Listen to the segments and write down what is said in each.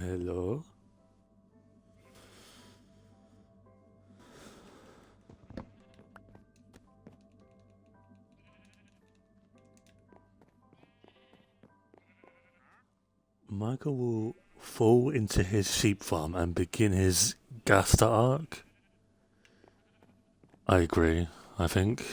Hello. Michael will fall into his sheep farm and begin his ghast arc. I agree, I think.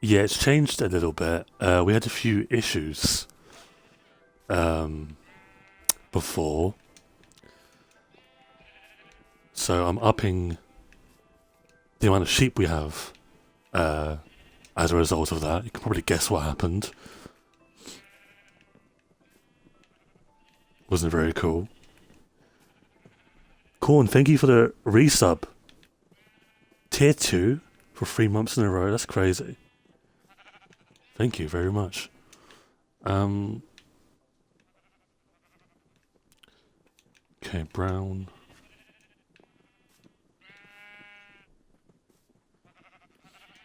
Yeah, it's changed a little bit. We had a few issues before. So I'm upping the amount of sheep we have as a result of that. You can probably guess what happened. Wasn't very cool. Corn, thank you for the resub. Tier 2 for 3 months in a row. That's crazy. Thank you very much. Okay, brown.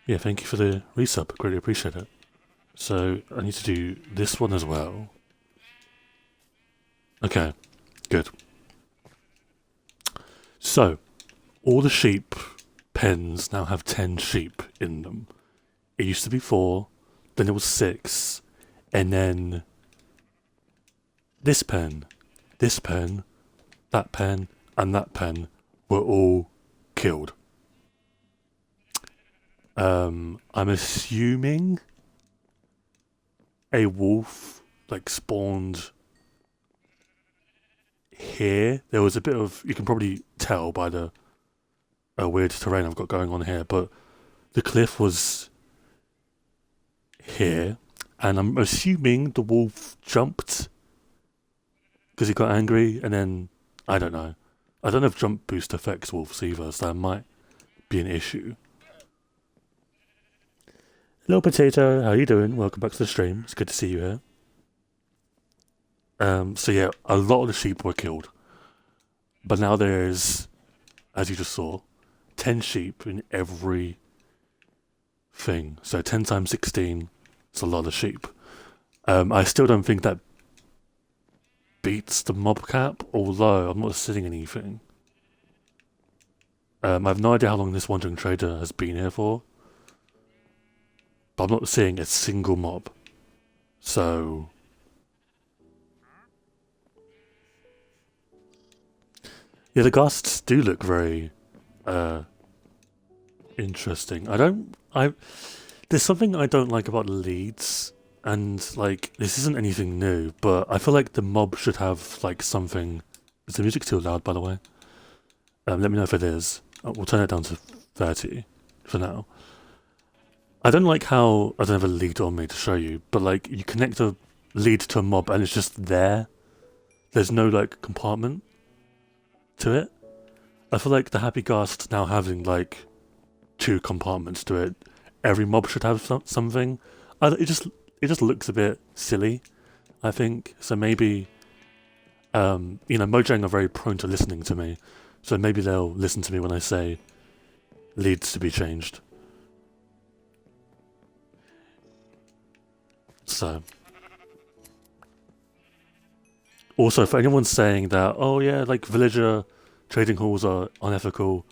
Yeah, thank you for the resub. Greatly appreciate it. So I need to do this one as well. Okay, good. So all the sheep pens now have 10 sheep in them. It used to be 4, then it was 6, and then this pen, that pen, and that pen were all killed. I'm assuming a wolf like spawned here. There was a bit of, you can probably tell by the weird terrain I've got going on here, but the cliff was here, and I'm assuming the wolf jumped because he got angry, and then I don't know. I don't know if jump boost affects wolves either, so that might be an issue. Hello, Potato. How you doing? Welcome back to the stream. It's good to see you here. So yeah, a lot of the sheep were killed, but now there's, as you just saw, 10 sheep in every thing. So 10 times 16, it's a lot of sheep. I still don't think that beats the mob cap, although I'm not seeing anything. I have no idea how long this wandering trader has been here for, but I'm not seeing a single mob. So yeah, the ghasts do look very interesting. There's something I don't like about leads, and like this isn't anything new, but I feel like the mob should have like something. Is the music too loud, by the way? Let me know if it is. We'll turn it down to 30 for now. I don't like how, I don't have a lead on me to show you, but like you connect a lead to a mob and it's just there. There's no like compartment to it. I feel like the Happy Ghast now having like 2 compartments to it. Every mob should have something. It just looks a bit silly, I think. So maybe, Mojang are very prone to listening to me. So maybe they'll listen to me when I say leads to be changed. So, also for anyone saying that, oh yeah, like villager trading halls are unethical,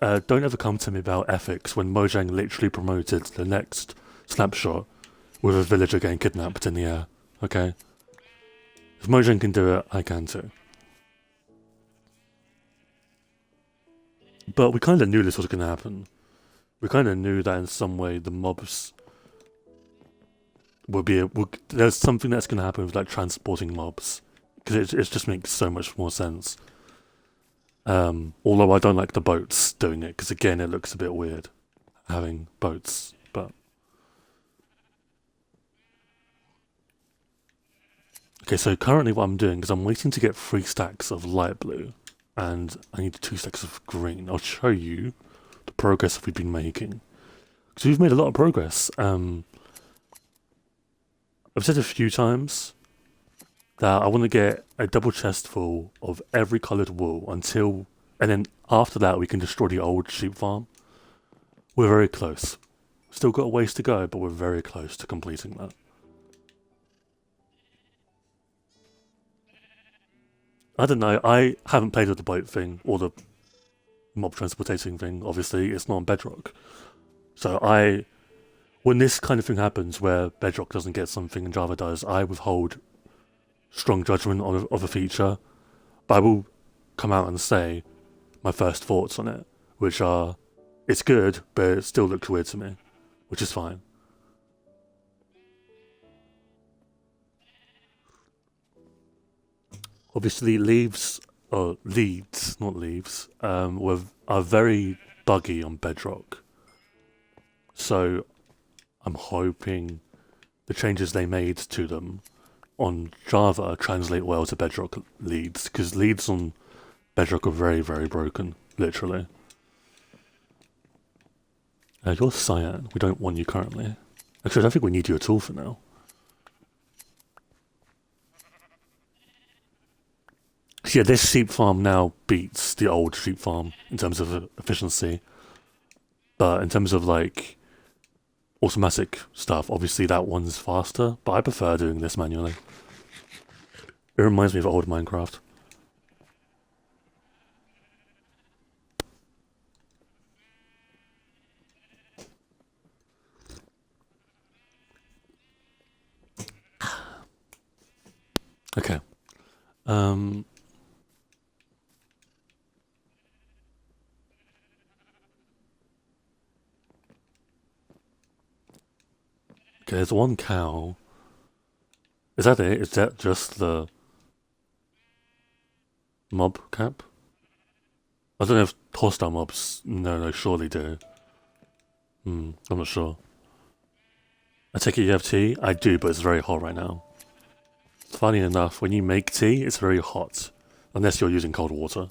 don't ever come to me about ethics when Mojang literally promoted the next snapshot with a villager getting kidnapped in the air. Okay? If Mojang can do it, I can too. But we kind of knew this was going to happen. We kind of knew that in some way the mobs there's something that's going to happen with like transporting mobs, because it just makes so much more sense. Although I don't like the boats doing it, because again it looks a bit weird having boats, but okay, so currently what I'm doing is I'm waiting to get 3 stacks of light blue, and I need 2 stacks of green. I'll show you the progress have we been making? Because we've made a lot of progress. I've said a few times that I want to get a double chest full of every coloured wool and then after that we can destroy the old sheep farm. We're very close. Still got a ways to go, but we're very close to completing that. I don't know, I haven't played with the boat thing or the mob transportation thing, obviously, it's not on Bedrock. So when this kind of thing happens where Bedrock doesn't get something and Java does, I withhold strong judgment of a feature, but I will come out and say my first thoughts on it, which are, it's good, but it still looks weird to me, which is fine. Obviously, leads, not leaves, are very buggy on Bedrock. So I'm hoping the changes they made to them on Java translate well to Bedrock leads, because leads on Bedrock are very, very broken, literally. You're Cyan. We don't want you currently. Actually, I don't think we need you at all for now. Yeah, this sheep farm now beats the old sheep farm in terms of efficiency. But in terms of like automatic stuff, obviously that one's faster, but I prefer doing this manually. It reminds me of old Minecraft. Okay. Okay, there's one cow. Is that it? Is that just the mob cap? I don't know if hostile mobs... No, surely do. I'm not sure. I take it you have tea? I do, but it's very hot right now. Funny enough, when you make tea, it's very hot. Unless you're using cold water.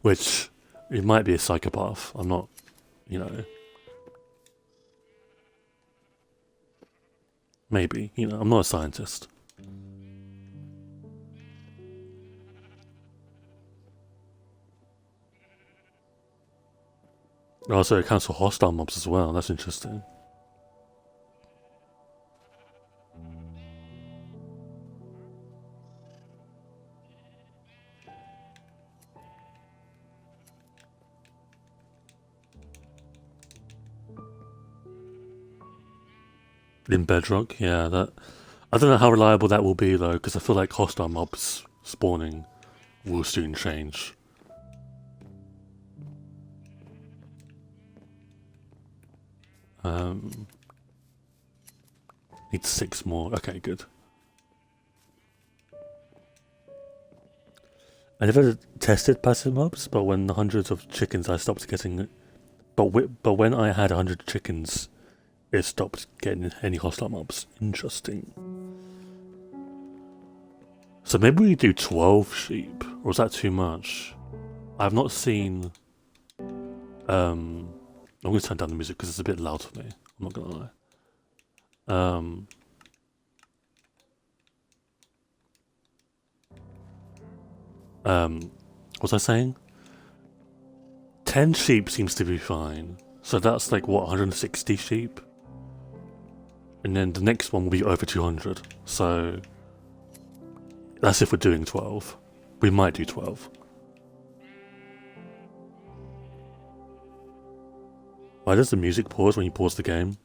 Which, it might be a psychopath. I'm not, maybe. I'm not a scientist. Also, it counts for hostile mobs as well. That's interesting. In Bedrock, yeah, that... I don't know how reliable that will be, though, because I feel like hostile mobs spawning will soon change. Need 6 more. Okay, good. I never tested passive mobs, but when the hundreds of chickens I stopped getting... But when I had 100 chickens, it stopped getting any hostile mobs. Interesting. So maybe we do 12 sheep, or is that too much? I've not seen... I'm going to turn down the music because it's a bit loud for me. I'm not going to lie. What was I saying? 10 sheep seems to be fine. So that's like, what, 160 sheep? And then the next one will be over 200. So that's if we're doing 12. We might do 12. Why does the music pause when you pause the game?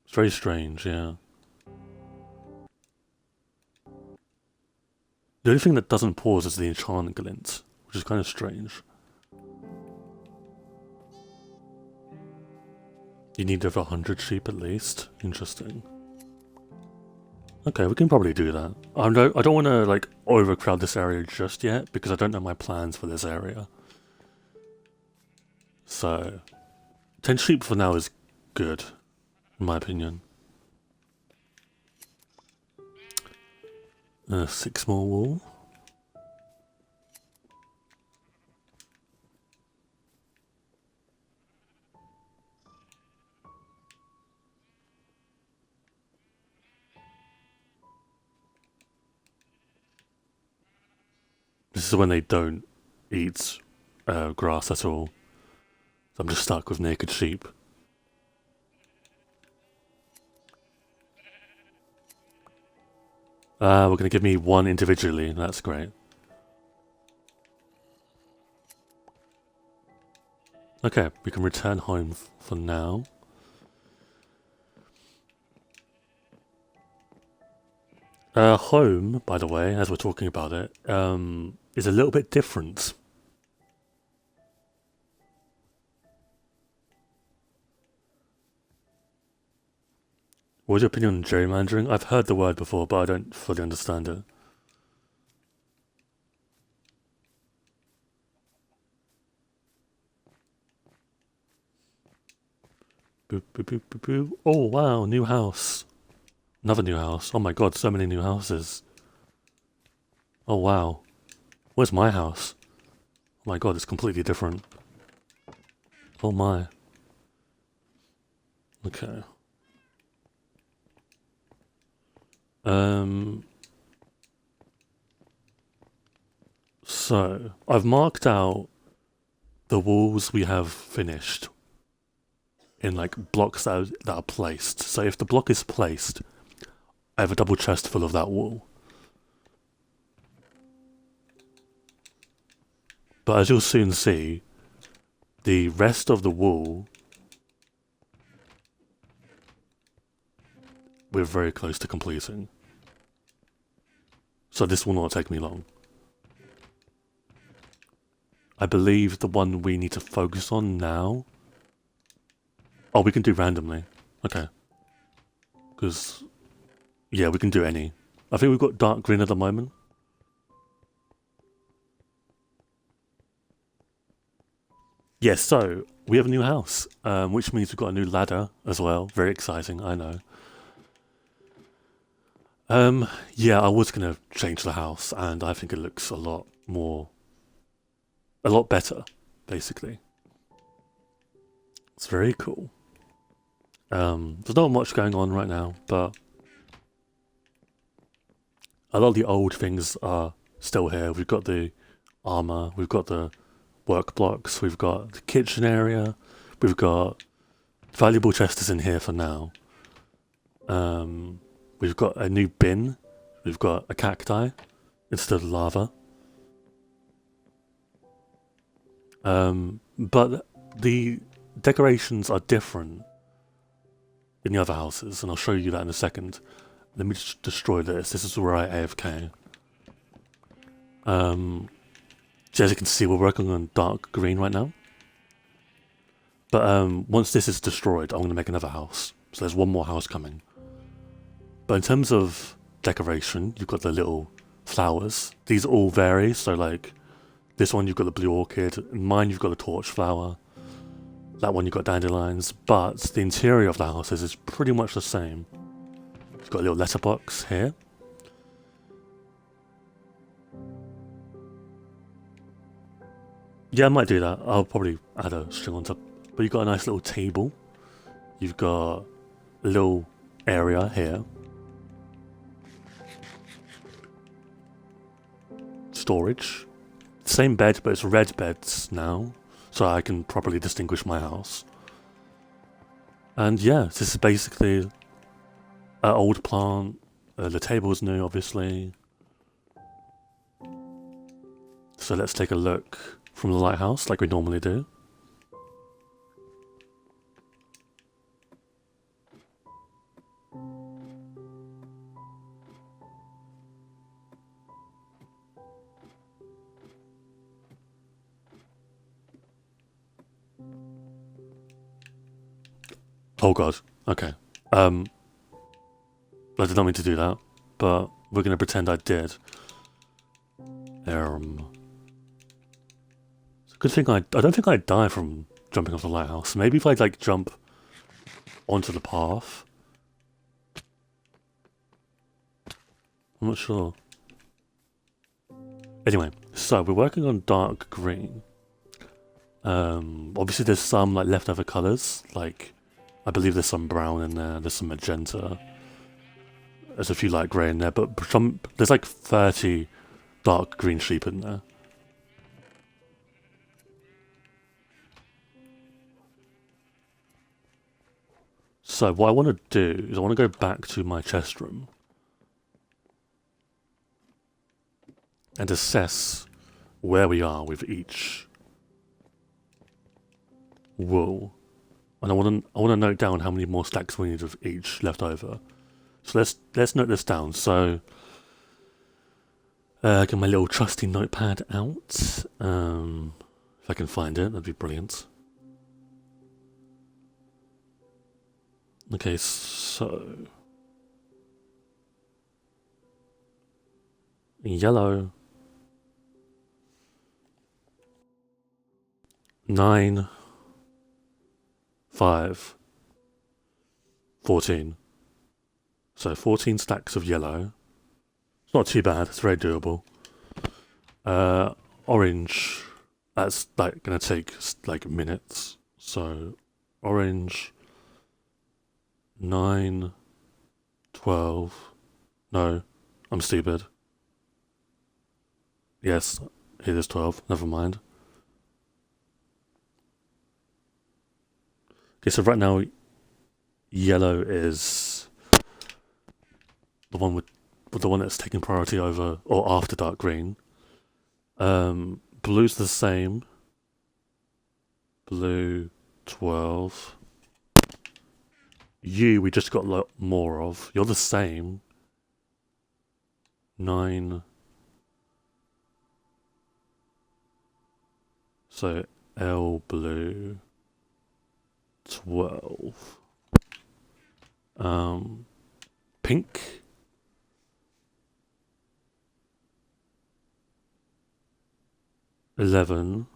It's very strange, yeah. The only thing that doesn't pause is the enchantment glint, which is kind of strange. You need over 100 sheep at least? Interesting. Okay, we can probably do that. I don't want to like overcrowd this area just yet because I don't know my plans for this area. So, 10 sheep for now is good, in my opinion. 6 more wool. This is when they don't eat grass at all. So I'm just stuck with naked sheep. We're going to give me one individually. That's great. Okay, we can return home for now. Home, by the way, as we're talking about it, is a little bit different. What's your opinion on gerrymandering? I've heard the word before, but I don't fully understand it. Boop, boop, boop, boop, boop. Oh, wow, new house. Another new house. Oh my god, so many new houses. Oh, wow. Where's my house? Oh my god, it's completely different. Oh my. Okay. So, I've marked out the walls we have finished in like blocks that are placed. So if the block is placed, I have a double chest full of that wall. But as you'll soon see, the rest of the wall, we're very close to completing. So this will not take me long. I believe the one we need to focus on now... Oh, we can do randomly. Okay. Because... yeah, we can do any. I think we've got dark green at the moment. Yes, so we have a new house, which means we've got a new ladder as well. Very exciting, I know. Yeah, I was going to change the house, and I think it looks a lot better, basically. It's very cool. There's not much going on right now, but a lot of the old things are still here. We've got the armor, we've got the work blocks, we've got the kitchen area, we've got valuable chests in here for now. We've got a new bin, we've got a cacti instead of lava. But the decorations are different in the other houses, and I'll show you that in a second. Let me just destroy this. This is where I AFK. So as you can see, we're working on dark green right now. But once this is destroyed, I'm going to make another house. So there's one more house coming. But in terms of decoration, you've got the little flowers. These all vary, so like this one you've got the blue orchid, in mine you've got the torch flower, that one you've got dandelions, but the interior of the houses is pretty much the same. You've got a little letterbox here. Yeah, I might do that. I'll probably add a string on top. But you've got a nice little table. You've got a little area here. Storage. Same bed, but it's red beds now, so I can properly distinguish my house. And yeah, this is basically an old plant. The table is new, obviously. So let's take a look from the lighthouse, like we normally do. Oh god, okay. I did not mean to do that, but we're going to pretend I did. It's a good thing I don't think I'd die from jumping off the lighthouse. Maybe if I'd like jump onto the path. I'm not sure. Anyway, so we're working on dark green. Obviously there's some like leftover colours, like I believe there's some brown in there, there's some magenta. There's a few light grey in there, but there's like 30 dark green sheep in there. So what I want to do is I want to go back to my chest room and assess where we are with each wool. And I want to note down how many more stacks we need of each left over. So let's note this down. So get my little trusty notepad out. If I can find it, that'd be brilliant. Okay, so yellow 9 5 14. So 14 stacks of yellow. It's not too bad, it's very doable. Orange, that's like gonna take like minutes. So orange 9 12. No, I'm stupid. Yes, it is 12, never mind. Okay, so right now yellow is the one with the one that's taking priority over or after dark green. Blue's the same. Blue 12. You we just got a lot more of. You're the same. 9. So L blue 12. Pink 11.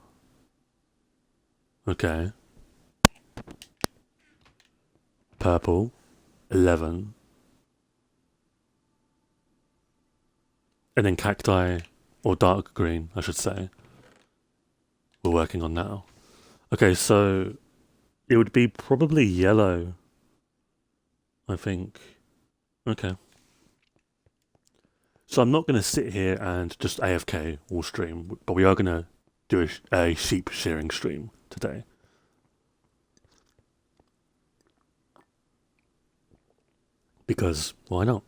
Okay. Purple 11. And then cacti, or dark green, I should say, we're working on now. Okay, so it would be probably yellow, I think. Okay. So I'm not going to sit here and just AFK all stream, but we are going to do a sheep shearing stream today. Because why not?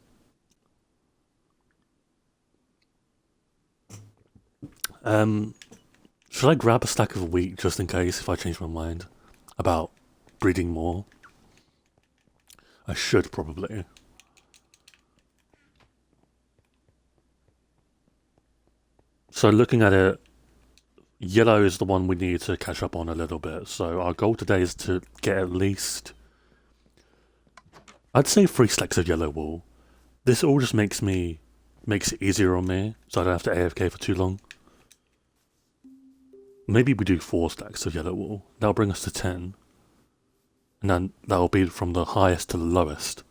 Should I grab a stack of wheat just in case if I change my mind about breeding more? I should probably. So looking at it, yellow is the one we need to catch up on a little bit. So our goal today is to get at least, I'd say 3 stacks of yellow wool. This all just makes it easier on me, so I don't have to AFK for too long. Maybe we do 4 stacks of yellow wool. That'll bring us to 10. And then that'll be from the highest to the lowest.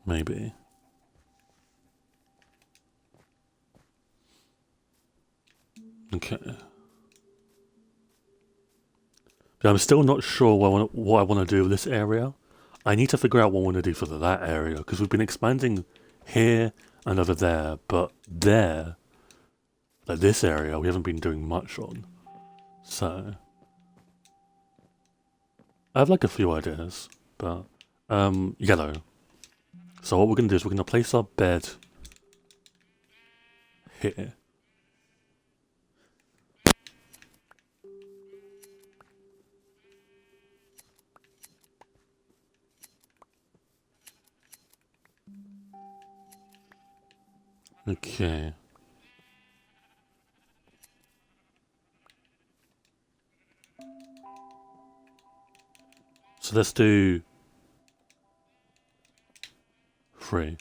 Maybe. Okay. But I'm still not sure what I want to do with this area. I need to figure out what I want to do for that area, because we've been expanding here and over there, but there, like this area, we haven't been doing much on. So I have like a few ideas, but yellow. So what we're going to do is we're going to place our bed here. Okay. So let's do 3.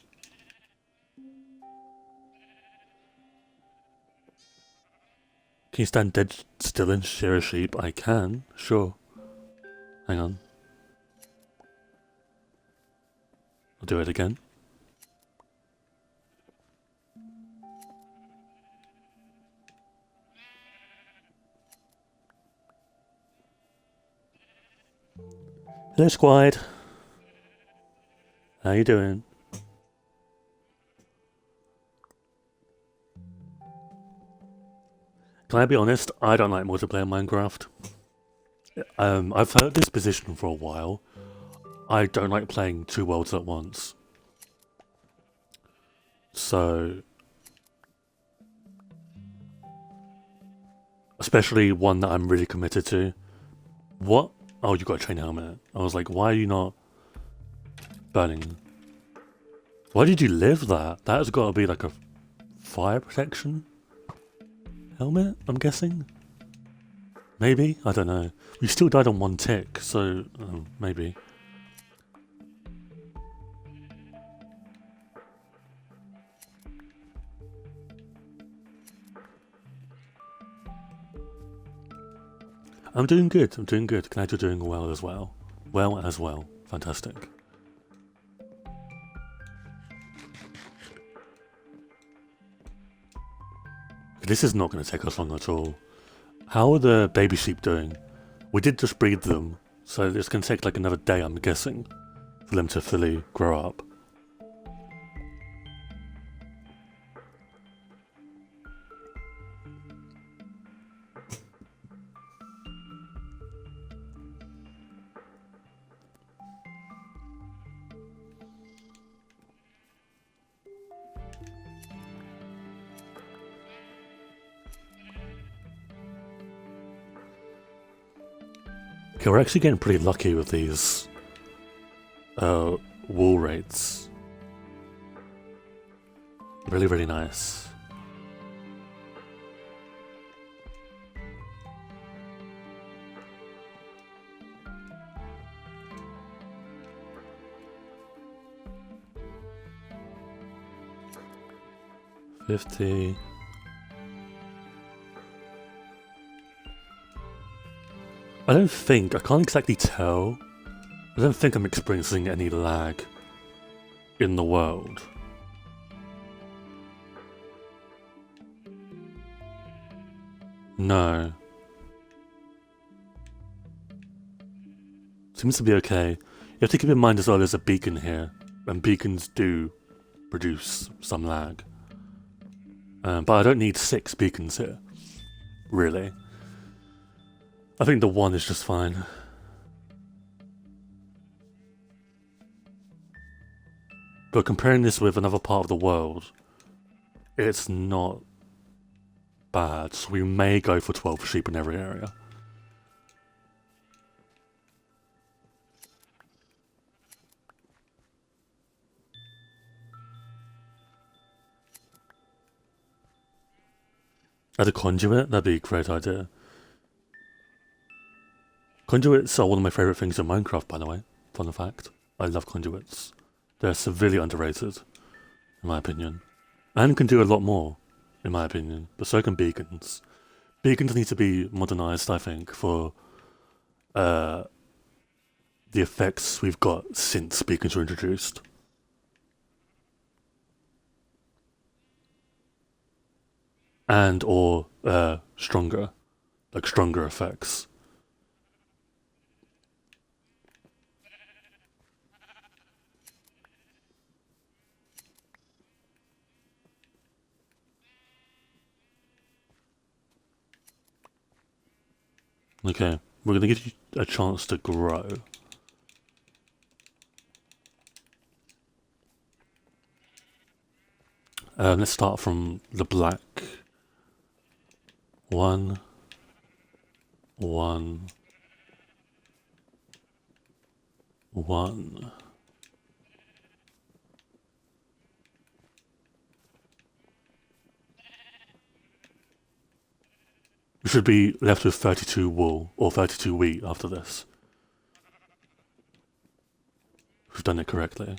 Can you stand dead still and shear a sheep? I can, sure. Hang on. I'll do it again. Hello, squad. How you doing? Can I be honest? I don't like multiplayer Minecraft. I've heard this position for a while. I don't like playing two worlds at once. So, especially one that I'm really committed to. What? Oh, you got a chain helmet. I was like, why are you not burning? Why did you live that? That has got to be like a fire protection helmet, I'm guessing? Maybe? I don't know. We still died on one tick, so maybe. I'm doing good, I'm doing good. Glad you're doing well as well. Well as well. Fantastic. This is not going to take us long at all. How are the baby sheep doing? We did just breed them, so it's going to take like another day, I'm guessing, for them to fully grow up. Okay, we're actually getting pretty lucky with these wool rates. Really, really nice. $50. I can't exactly tell. I don't think I'm experiencing any lag in the world. No. Seems to be okay. You have to keep in mind as well there's a beacon here, and beacons do produce some lag. But I don't need 6 beacons here, really. I think the 1 is just fine. But comparing this with another part of the world, it's not bad, so we may go for 12 sheep in every area. Add a conduit? That'd be a great idea. Conduits are one of my favourite things in Minecraft, by the way. Fun fact. I love conduits. They're severely underrated, in my opinion. And can do a lot more, in my opinion. But so can beacons. Beacons need to be modernised, I think, for the effects we've got since beacons were introduced. And or stronger. Like stronger effects. Okay, we're going to give you a chance to grow. Let's start from the black. 1, 1, 1. We should be left with 32 wool, or 32 wheat after this. We've done it correctly.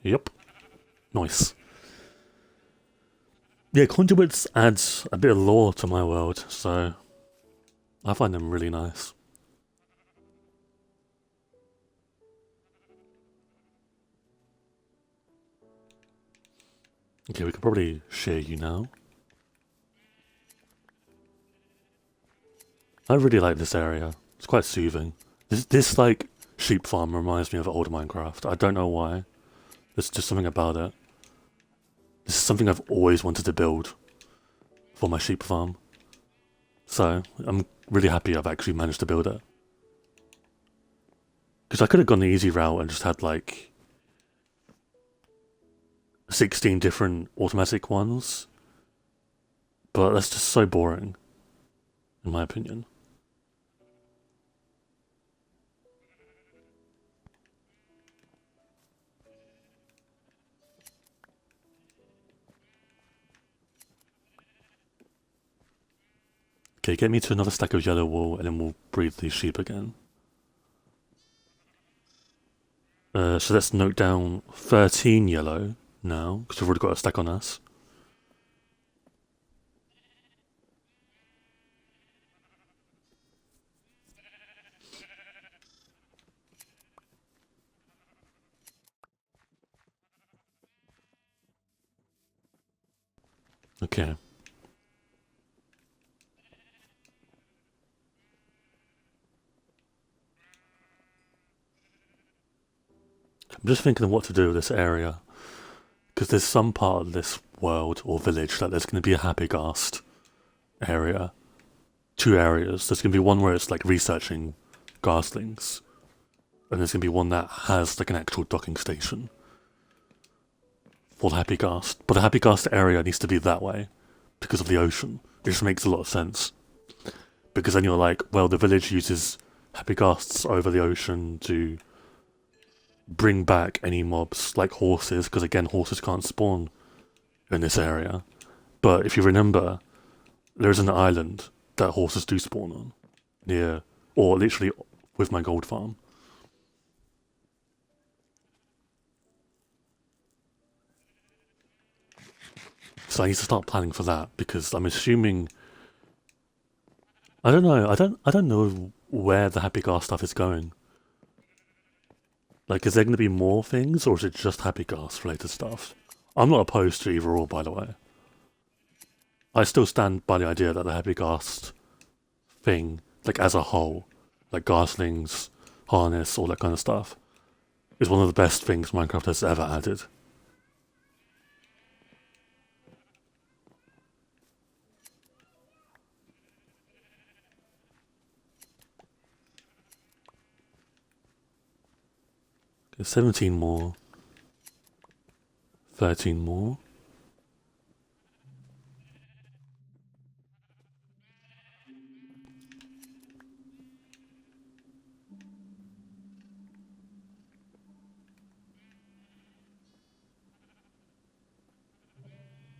Yep. Nice. Yeah, conduits adds a bit of lore to my world, so I find them really nice. Okay, we can probably share you now. I really like this area. It's quite soothing. This like sheep farm reminds me of old Minecraft. I don't know why. There's just something about it. This is something I've always wanted to build for my sheep farm. So I'm really happy I've actually managed to build it. Because I could have gone the easy route and just had like 16 different automatic ones. But that's just so boring, in my opinion. Okay, get me to another stack of yellow wool and then we'll breed these sheep again. So let's note down 13 yellow now, because we've already got a stack on us. Okay. I'm just thinking of what to do with this area. Because there's some part of this world or village that there's going to be a happy ghast area. 2 areas. There's going to be one where it's like researching ghaslings. And there's going to be one that has like an actual docking station for the happy ghast. But the happy ghast area needs to be that way because of the ocean. It just makes a lot of sense. Because then you're like, well, the village uses happy ghasts over the ocean to bring back any mobs like horses, because again, horses can't spawn in this area. But if you remember, there is an island that horses do spawn on near, or literally with my gold farm. So I need to start planning for that because I'm assuming. I don't know. I don't know where the happy ghast stuff is going. Like, is there going to be more things, or is it just happy ghast related stuff? I'm not opposed to either or, by the way. I still stand by the idea that the happy ghast thing, like as a whole, like ghaslings, harness, all that kind of stuff, is one of the best things Minecraft has ever added. Okay, 17 more. 13 more.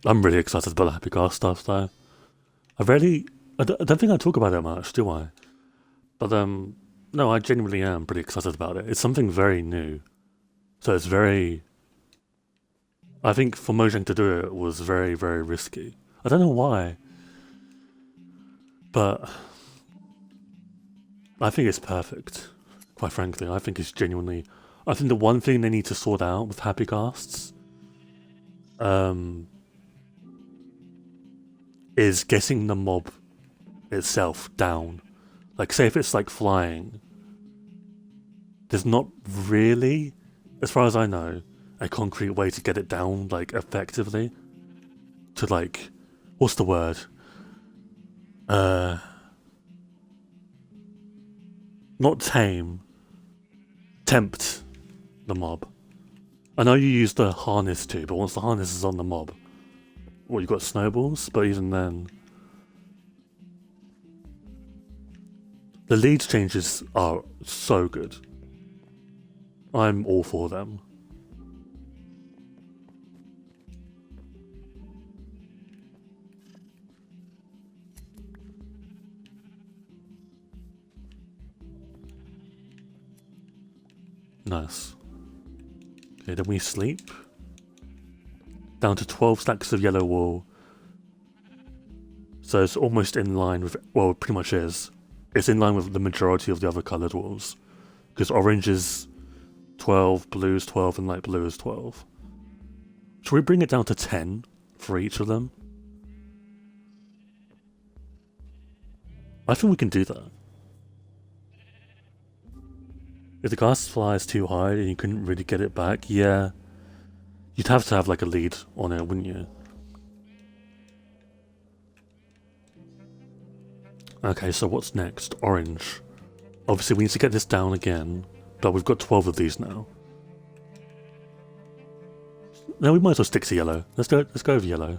I'm really excited about the happy ghast stuff, though. I don't think I talk about it much, do I? But no, I genuinely am pretty excited about it. It's something very new, so it's very. I think for Mojang to do it was very, very risky. I don't know why, but I think it's perfect. Quite frankly, I think it's genuinely. I think the one thing they need to sort out with happy ghasts, is getting the mob itself down. Like, say if it's like flying, there's not really, as far as I know, a concrete way to get it down, like, effectively. To, like, what's the word? Not tame, tempt the mob. I know you use the harness too, but once the harness is on the mob, well, you've got snowballs, but even then. The lead changes are so good. I'm all for them. Nice. Okay, then we sleep. Down to 12 stacks of yellow wool. So it's almost in line with, well, it pretty much is. It's in line with the majority of the other coloured wools. Because orange is 12, blue is 12, and light blue is 12. Should we bring it down to 10 for each of them? I think we can do that. If the ghast fly is too high and you couldn't really get it back, yeah, you'd have to have like a lead on it, wouldn't you? Okay, so what's next? Orange. Obviously we need to get this down again, but we've got 12 of these now. No, we might as well stick to yellow. Let's go with yellow.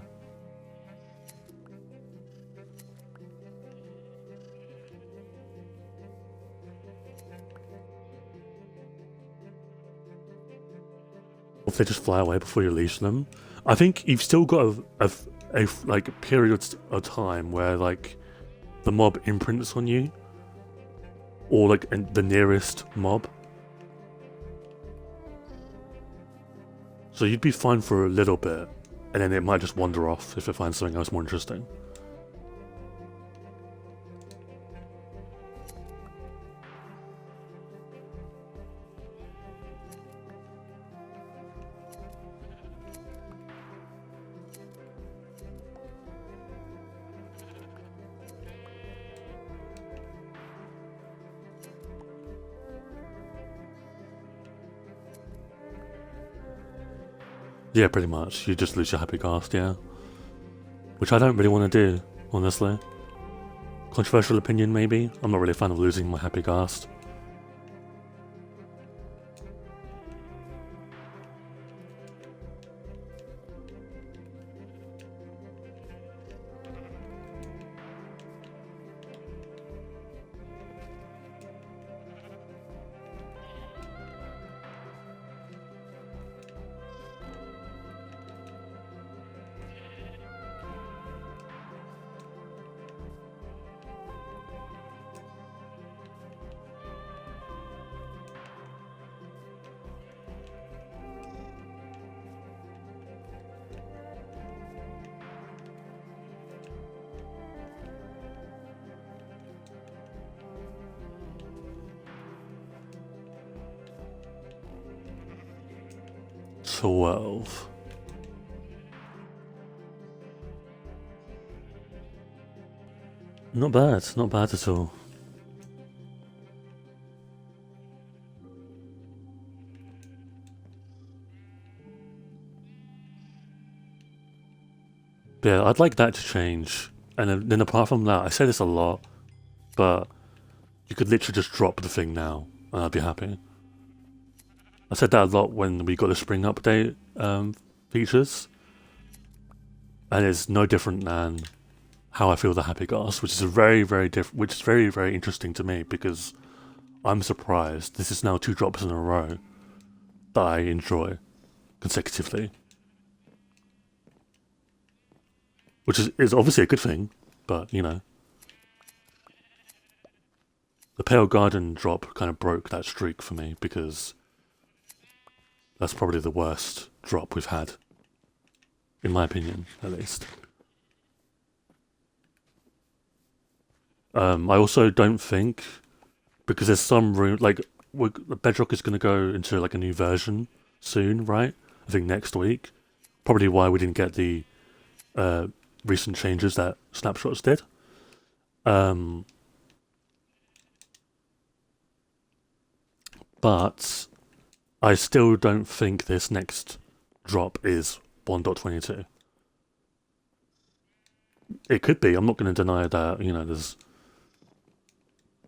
If they just fly away before you release them. I think you've still got a like period of time where like the mob imprints on you, or like the nearest mob. So you'd be fine for a little bit, and then it might just wander off if it finds something else more interesting. Yeah, pretty much. You just lose your happy ghast, yeah. Which I don't really want to do, honestly. Controversial opinion, maybe? I'm not really a fan of losing my happy ghast. $12. Not bad at all. But yeah, I'd like that to change. And then apart from that, I say this a lot, but you could literally just drop the thing now, and I'd be happy. I said that a lot when we got the spring update features, and it's no different than how I feel the happy ghast, which is very interesting to me because I'm surprised this is now 2 drops in a row that I enjoy consecutively, which is obviously a good thing, but you know, the Pale Garden drop kind of broke that streak for me because that's probably the worst drop we've had, in my opinion, at least. I also don't think, because there's some room, like, Bedrock is going to go into like a new version soon, right? I think next week. Probably why we didn't get the recent changes that Snapshots did. But I still don't think this next drop is 1.22. It could be. I'm not going to deny that, you know, there's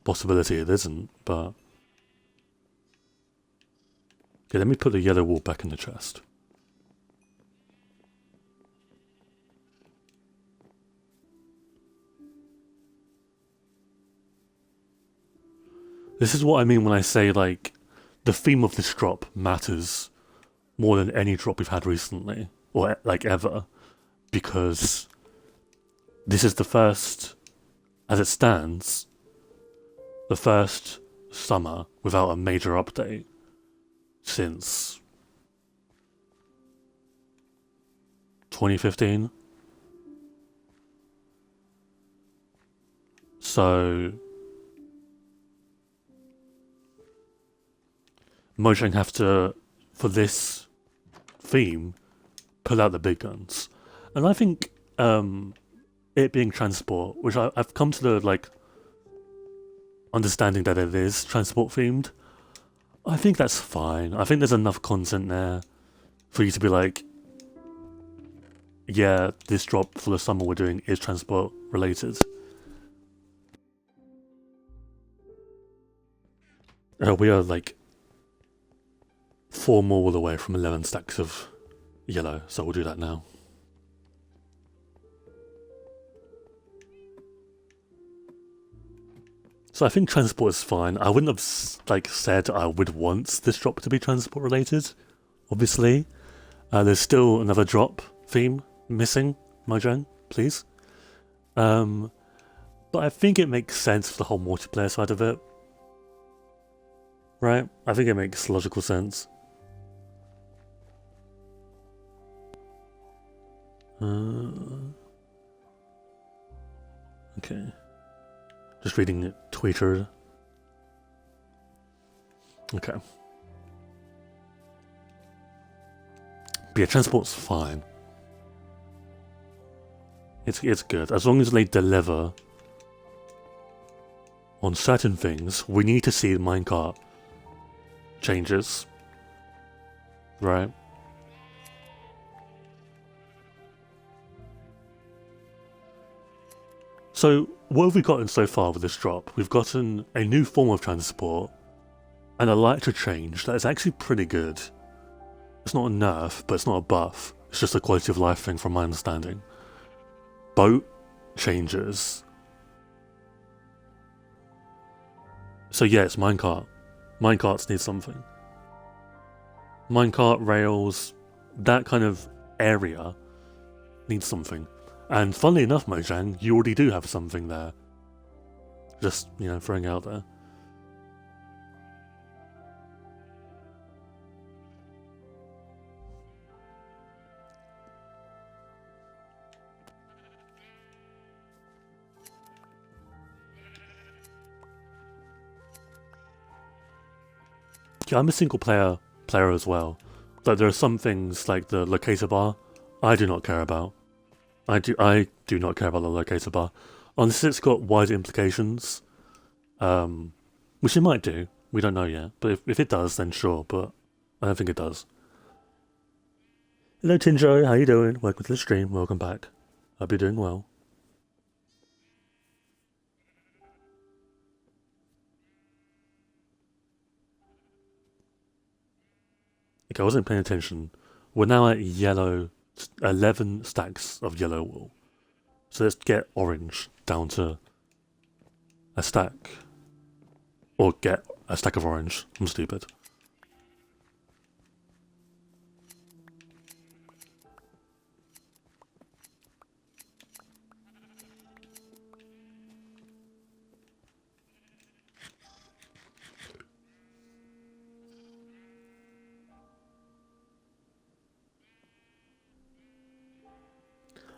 possibility it isn't, but okay, let me put the yellow wool back in the chest. This is what I mean when I say, like, the theme of this drop matters more than any drop we've had recently, or like ever, because this is the first, as it stands, the first summer without a major update since 2015. So Mojang have to, for this theme, pull out the big guns. And I think it being transport, which I've come to the like understanding that it is transport themed, I think that's fine. I think there's enough content there for you to be like, yeah, this drop for the summer we're doing is transport related. We are like 4 more away from 11 stacks of yellow, so we'll do that now. So I think transport is fine. I wouldn't have like said I would want this drop to be transport related. Obviously, there's still another drop theme missing, Mojang, please. But I think it makes sense for the whole multiplayer side of it, right? I think it makes logical sense. Okay. Just reading it, Twitter. Okay. But yeah, transport's fine. It's good. As long as they deliver on certain things, we need to see the minecart changes. Right? So, what have we gotten so far with this drop? We've gotten a new form of transport and a lighter change that is actually pretty good. It's not a nerf, but it's not a buff. It's just a quality of life thing from my understanding. Boat changes. So yeah, it's minecart. Minecarts need something. Minecart, rails, that kind of area needs something. And funnily enough, Mojang, you already do have something there. Just, you know, throwing it out there. Yeah, I'm a single player as well. Like there are some things like the locator bar I do not care about. I do not care about the locator bar. Unless it's got wider implications. Which it might do. We don't know yet. But if it does, then sure, but I don't think it does. Hello Tinjo, how you doing? Welcome to the stream, welcome back. Hope you're doing well. Okay, I wasn't paying attention. We're now at yellow, 11 stacks of yellow wool. So let's get orange down to a stack. Or get a stack of orange. I'm stupid.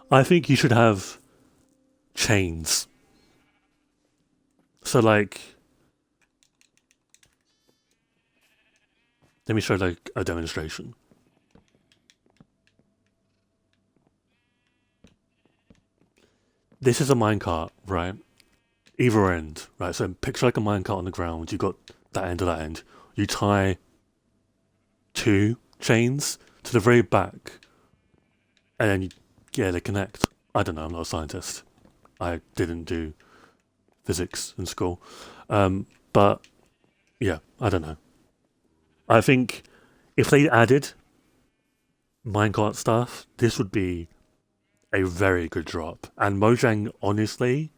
I think you should have chains. So like, let me show like a demonstration. This is a minecart, right? Either end, right? So picture like a minecart on the ground. You got that end to that end. You tie 2 chains to the very back, and then yeah, they connect. I don't know. I'm not a scientist. I didn't do physics in school, but yeah, I don't know. I think if they added minecart stuff, this would be a very good drop. And Mojang, honestly,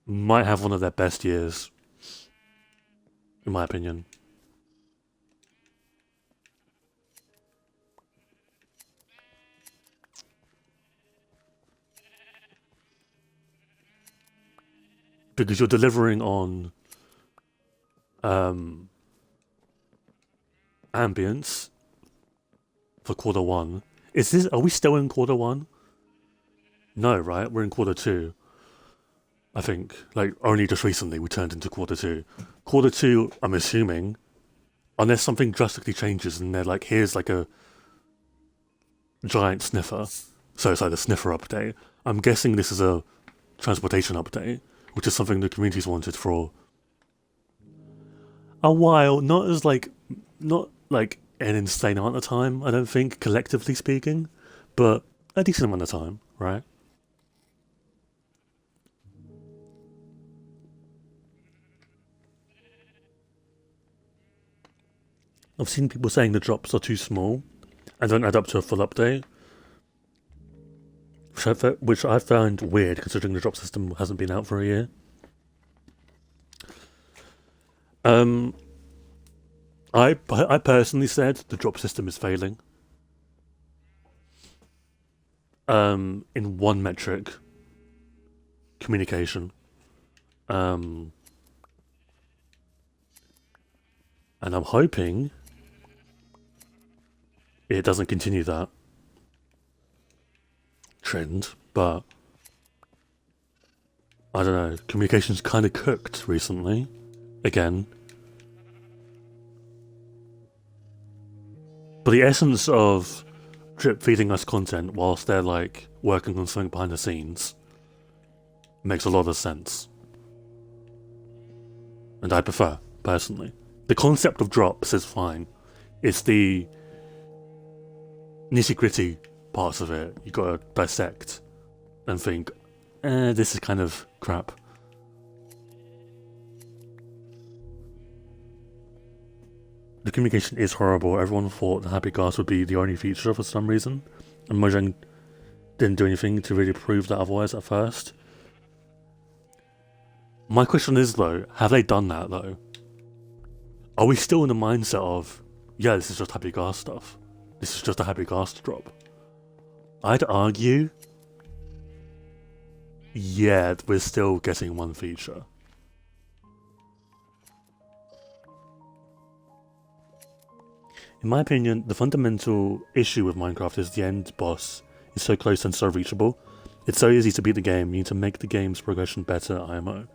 might have one of their best years, in my opinion. Because you're delivering on ambience for quarter 1. Are we still in quarter 1? No, right? We're in quarter 2. I think, like, only just recently we turned into quarter 2. Quarter 2, I'm assuming, unless something drastically changes and they're like, here's like a giant sniffer. So it's like the sniffer update. I'm guessing this is a transportation update, which is something the community's wanted for a while. Not like an insane amount of time, I don't think, collectively speaking, but a decent amount of time, right? I've seen people saying the drops are too small and don't add up to a full update, which I found weird considering the drop system hasn't been out for a year. Um, I personally said the drop system is failing. In one metric, communication. Um, and I'm hoping it doesn't continue that trend, but I don't know. Communication's kind of cooked recently, again. But the essence of drip feeding us content whilst they're like working on something behind the scenes makes a lot of sense. And I prefer, personally. The concept of drops is fine. It's the nitty gritty parts of it you gotta dissect and think, this is kind of crap. The communication is horrible. Everyone thought the happy ghast would be the only feature for some reason, and Mojang didn't do anything to really prove that otherwise at first. My question is though, have they done that though? Are we still in the mindset of, yeah, this is just happy ghast stuff. This is just a happy ghast drop? I'd argue, yeah, we're still getting one feature. In my opinion, the fundamental issue with Minecraft is the end boss is so close and so reachable. It's so easy to beat the game, you need to make the game's progression better, IMO.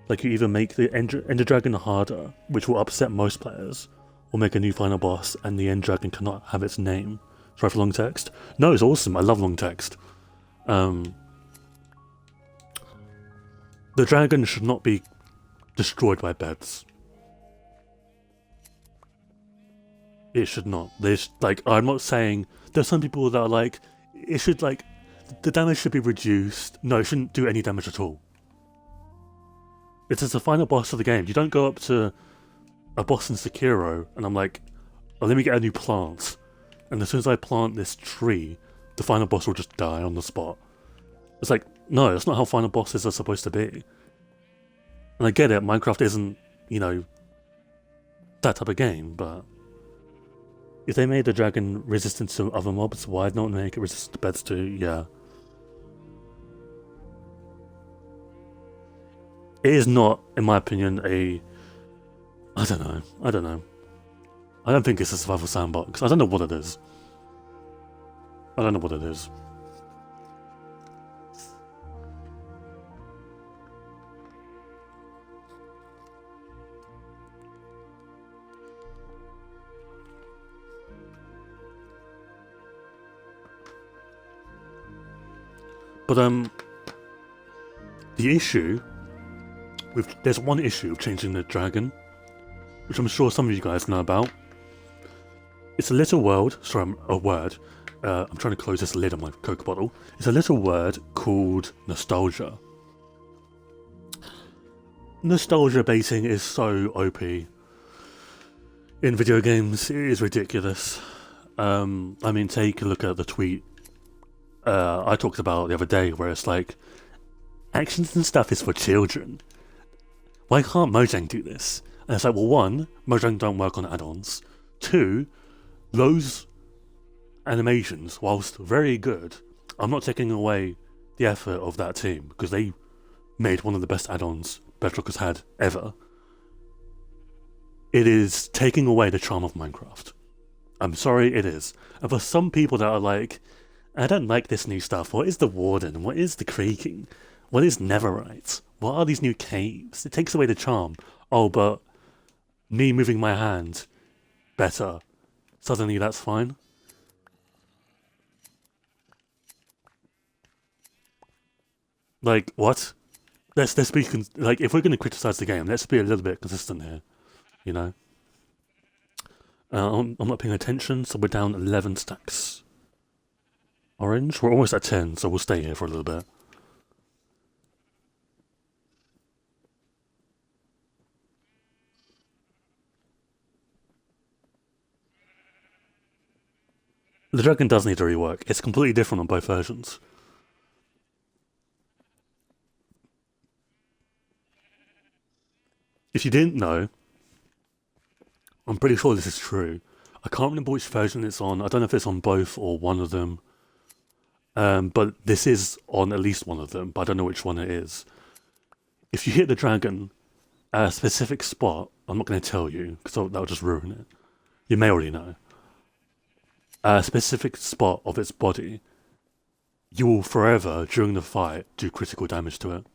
Like you either make the Ender Dragon harder, which will upset most players, or make a new final boss and the End Dragon cannot have its name. Try for long text? No, it's awesome, I love long text. The dragon should not be destroyed by beds. It should not. I'm not saying, there's some people that are like, it should the damage should be reduced. No, it shouldn't do any damage at all. It is the final boss of the game. You don't go up to a boss in Sekiro and I'm like, oh, let me get a new plant. And as soon as I plant this tree, the final boss will just die on the spot. It's like, no, that's not how final bosses are supposed to be. And I get it, Minecraft isn't, that type of game, but if they made the dragon resistant to other mobs, why not make it resistant to beds too? Yeah. It is not, in my opinion, I don't know. I don't think it's a survival sandbox. I don't know what it is. But the issue there's one issue of changing the dragon, which I'm sure some of you guys know about. It's a little word. Sorry, a word. I'm trying to close this lid on my Coke bottle. It's a little word called nostalgia. Nostalgia baiting is so OP. In video games, it is ridiculous. I mean, take a look at the tweet I talked about the other day, where it's like, actions and stuff is for children. Why can't Mojang do this? And it's like, well, one, Mojang don't work on add-ons. Two, those animations, whilst very good, I'm not taking away the effort of that team, because they made one of the best add-ons Bedrock has had ever. It is taking away the charm of Minecraft. I'm sorry, it is. And for some people that are like, I don't like this new stuff. What is the warden? What is the creaking? What is netherite? What are these new caves? It takes away the charm. Oh, but me moving my hand better, suddenly that's fine? Like what? Let's be like if we're going to criticize the game, let's be a little bit consistent here. You know, I'm not paying attention, so we're down 11 stacks. Orange, we're almost at 10, so we'll stay here for a little bit. The dragon does need a rework. It's completely different on both versions. If you didn't know, I'm pretty sure this is true. I can't remember which version it's on. I don't know if it's on both or one of them. But this is on at least one of them, but I don't know which one it is. If you hit the dragon at a specific spot, I'm not going to tell you because that'll just ruin it. You may already know. A specific spot of its body, you will forever, during the fight, do critical damage to it.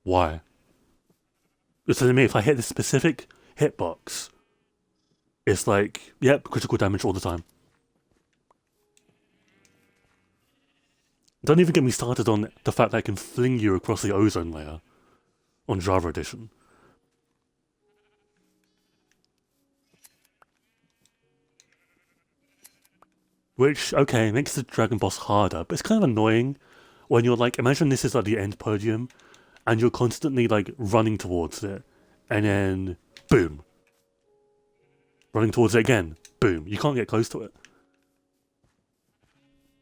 Why? So to me, if I hit this specific hitbox, it's like, yep, critical damage all the time. Don't even get me started on the fact that I can fling you across the ozone layer on Java Edition. Which, okay, makes the Dragon Boss harder, but it's kind of annoying when you're like, imagine this is like the end podium, and you're constantly like running towards it, and then boom. Running towards it again, boom. You can't get close to it.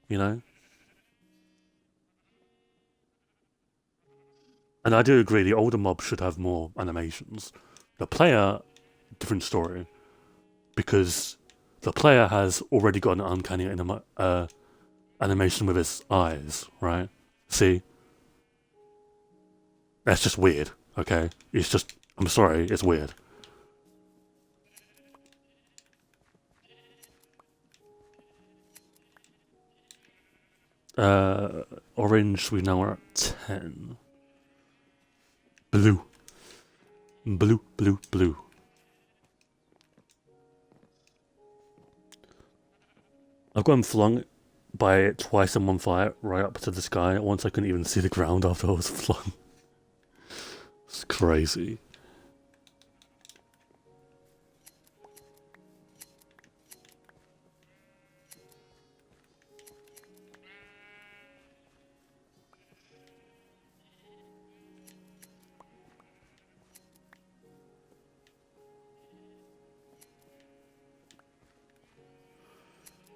You know? And I do agree, the older mobs should have more animations. The player, different story. Because the player has already got an uncanny animation with his eyes, right? See? That's just weird, okay? It's just, I'm sorry, it's weird. Orange, we now are at 10. Blue. Blue, blue, blue. I've gotten flung by it twice in one fight, right up to the sky. Once I couldn't even see the ground after I was flung. It's crazy.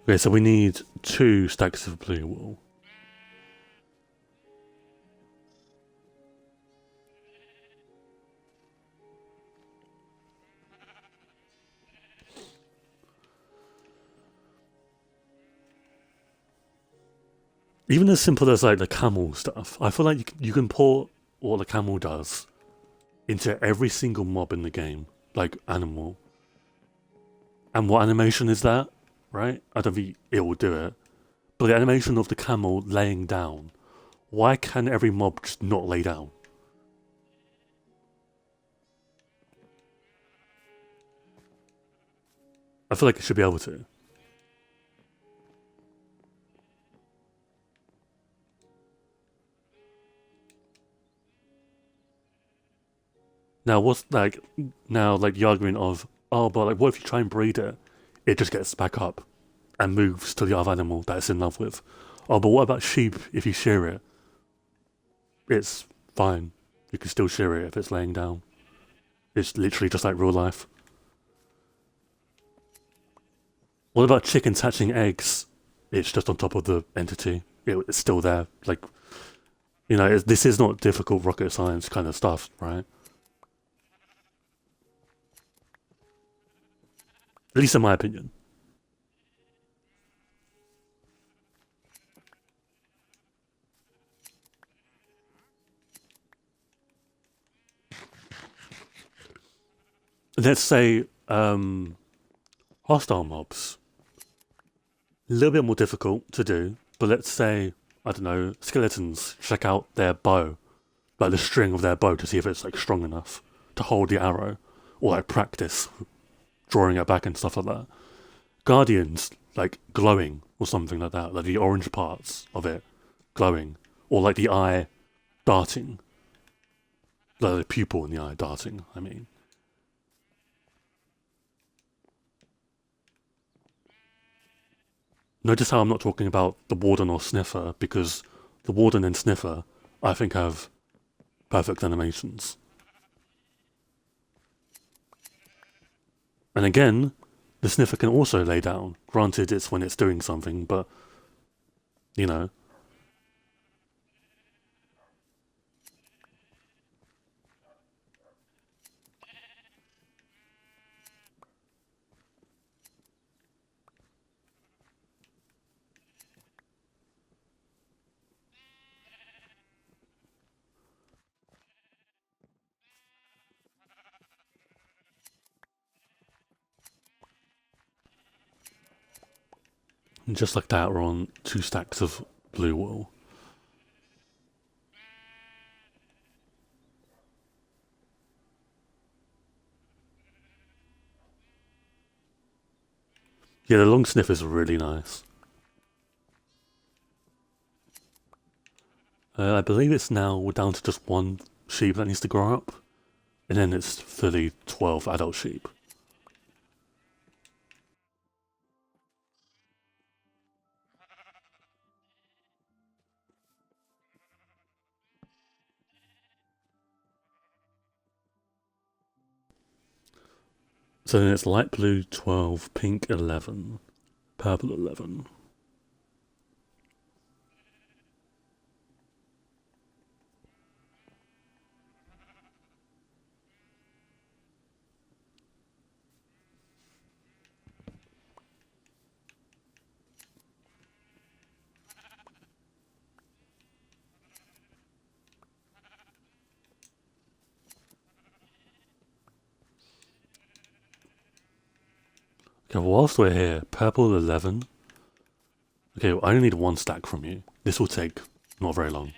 Okay, so we need 2 stacks of blue wool. Even as simple as like the camel stuff, I feel like you can port what the camel does into every single mob in the game, like animal. And what animation is that? Right? I don't think it will do it. But the animation of the camel laying down, why can every mob just not lay down? I feel like it should be able to. Now, what's like, now, like the argument of, oh, but like, what if you try and breed it? It just gets back up and moves to the other animal that it's in love with. Oh, but what about sheep if you shear it? It's fine. You can still shear it if it's laying down. It's literally just like real life. What about chickens hatching eggs? It's just on top of the entity. It's still there. Like, you know, this is not difficult rocket science kind of stuff, right? At least in my opinion. Let's say hostile mobs. A little bit more difficult to do, but let's say, I don't know, skeletons check out their bow, like the string of their bow to see if it's like strong enough to hold the arrow, or like practice drawing it back and stuff like that. Guardians, like glowing, or something like that, like the orange parts of it glowing, or like the eye darting, the pupil in the eye darting, I mean. Notice how I'm not talking about the warden or sniffer, because the warden and sniffer, I think, have perfect animations. And again, the sniffer can also lay down. Granted, it's when it's doing something, but, you know. And just like that, we're on 2 stacks of blue wool. Yeah, the long sniff is really nice. I believe it's now down to just 1 sheep that needs to grow up, and then it's fully 12 adult sheep. So then it's light blue 12, pink 11, purple 11. Okay, whilst we're here, purple 11. Okay, I only need 1 stack from you. This will take not very long.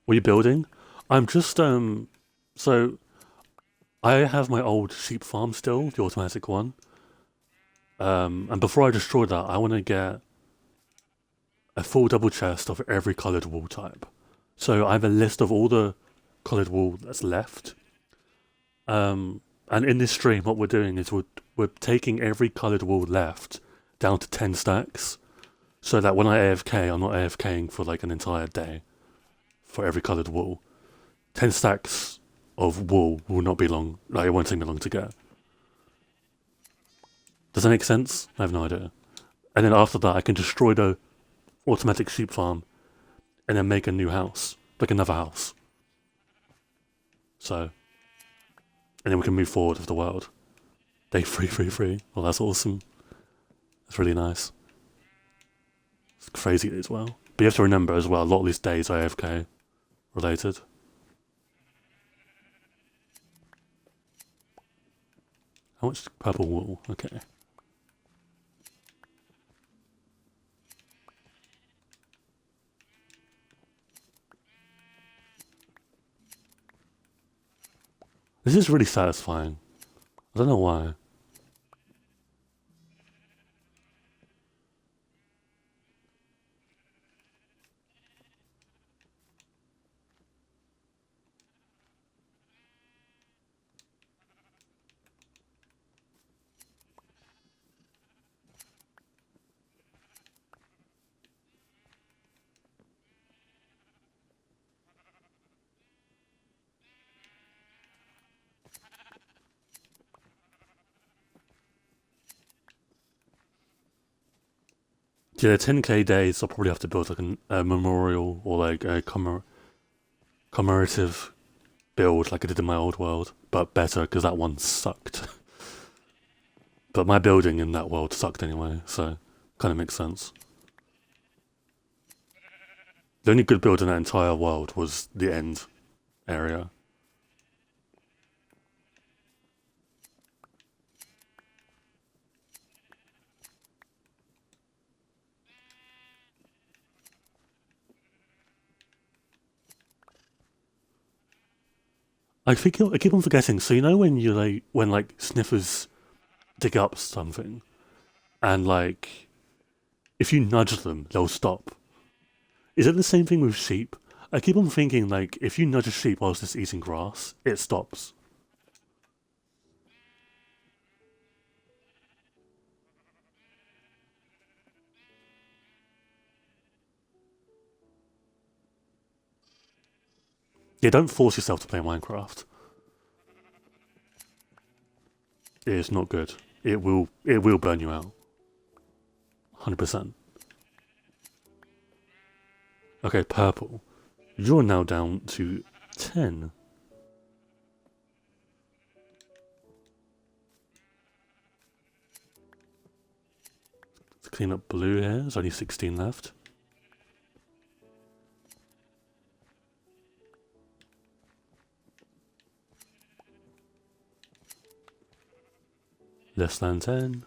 What are you building? I'm just, so I have my old sheep farm still, the automatic one. And before I destroy that, I want to get a full double chest of every coloured wool type. So I have a list of all the coloured wool that's left. And in this stream, what we're doing is we're taking every coloured wool left down to 10 stacks, so that when I AFK, I'm not AFKing for like an entire day for every coloured wool. 10 stacks of wool will not be long, like it won't take me long to get. Does that make sense? I have no idea. And then after that, I can destroy the automatic sheep farm and then make a new house, like another house. So, and then we can move forward with the world. Day 333. Well, that's awesome. That's really nice. It's crazy as well. But you have to remember as well, a lot of these days are AFK related. How much purple wool? Okay. This is really satisfying. I don't know why. Yeah, 10k days, I'll probably have to build like a memorial or like a commemorative build like I did in my old world, but better because that one sucked. But my building in that world sucked anyway, so kind of makes sense. The only good build in that entire world was the end area. I keep on forgetting. So you know when you like when like sniffers dig up something, and like if you nudge them, they'll stop. Is it the same thing with sheep? I keep on thinking like if you nudge a sheep whilst it's eating grass, it stops. Yeah, don't force yourself to play Minecraft. It is not good. It will burn you out. 100%. Okay, purple. You're now down to 10. Let's clean up blue here. There's only 16 left. Less than 10.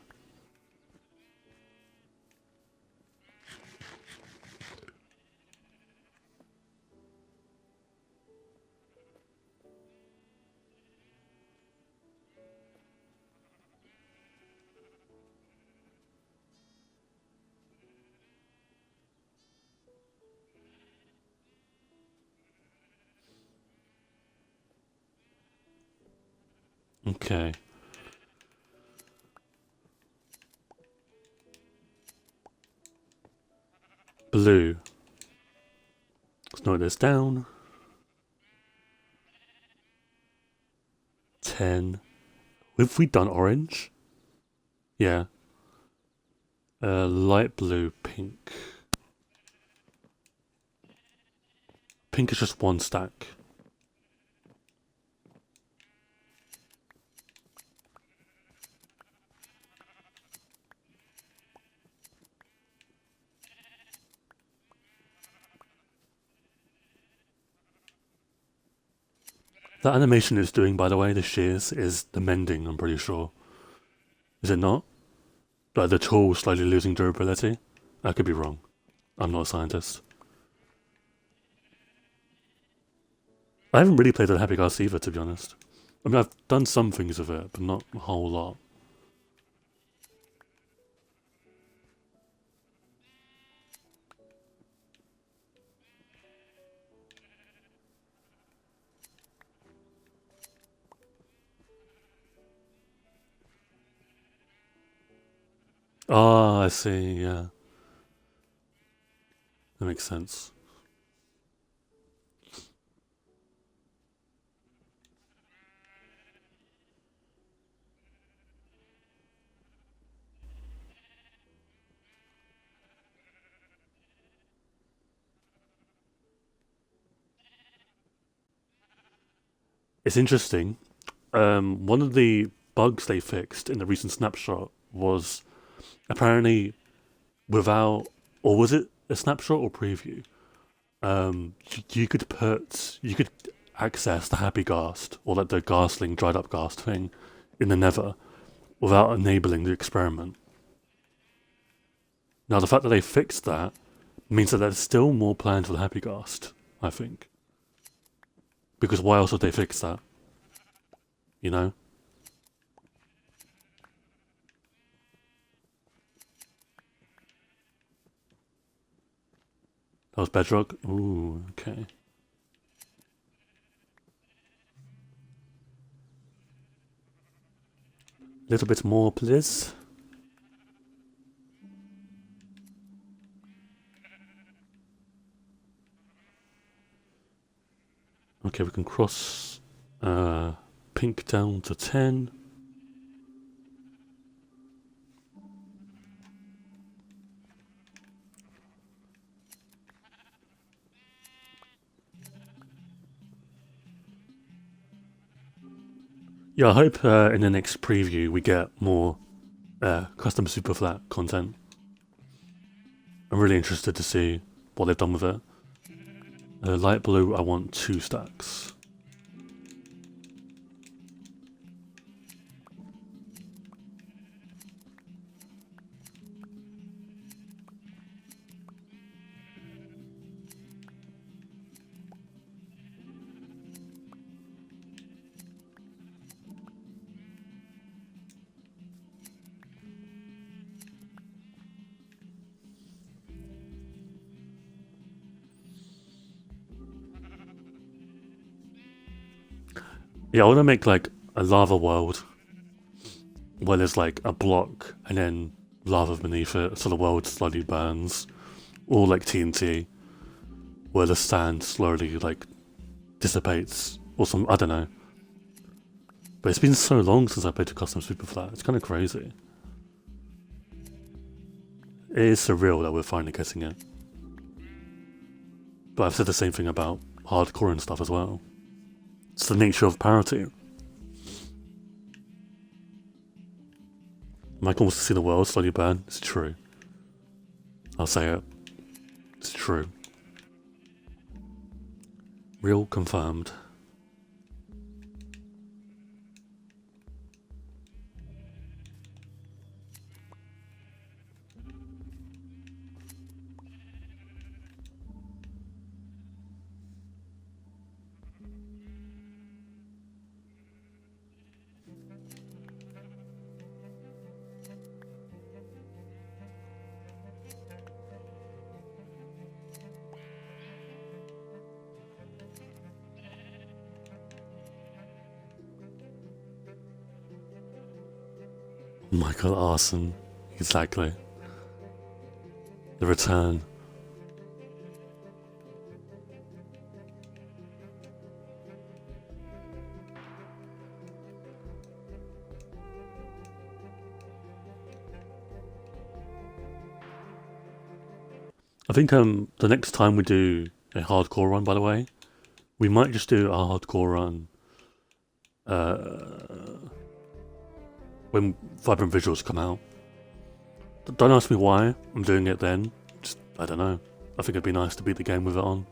Okay. Blue. Let's note this down. 10. Have we done orange? Yeah. Light blue, pink. Pink is just one stack. That animation it's doing, by the way, the shears, is the mending, I'm pretty sure. Is it not? Like the tool slowly losing durability? I could be wrong. I'm not a scientist. I haven't really played the Happy Ghast either, to be honest. I mean, I've done some things with it, but not a whole lot. Ah, I see, yeah. That makes sense. It's interesting. One of the bugs they fixed in the recent snapshot was apparently without, or was it a snapshot or preview? You could access the Happy Ghast or like the Ghastling dried up Ghast thing in the Nether without enabling the experiment. Now the fact that they fixed that means that there's still more planned for the Happy Ghast, I think. Because why else would they fix that? You know? That was bedrock? Ooh, okay. Little bit more, please. Okay, we can cross pink down to 10. Yeah, I hope in the next preview we get more custom super flat content. I'm really interested to see what they've done with it. Light blue, I want 2 stacks. Yeah, I want to make like a lava world where there's like a block and then lava beneath it, so the world slowly burns, or like TNT, where the sand slowly like dissipates, or some, I don't know. But it's been so long since I played a custom Superflat, it's kind of crazy. It is surreal that we're finally getting it. But I've said the same thing about hardcore and stuff as well. It's the nature of parity. Michael wants to see the world slowly burn. It's true. I'll say it. It's true. Real confirmed. Michael Arson. Exactly. The return. I think the next time we do a hardcore run, by the way, we might just do a hardcore run when Vibrant Visuals come out. Don't ask me why I'm doing it then. Just, I don't know. I think it'd be nice to beat the game with it on.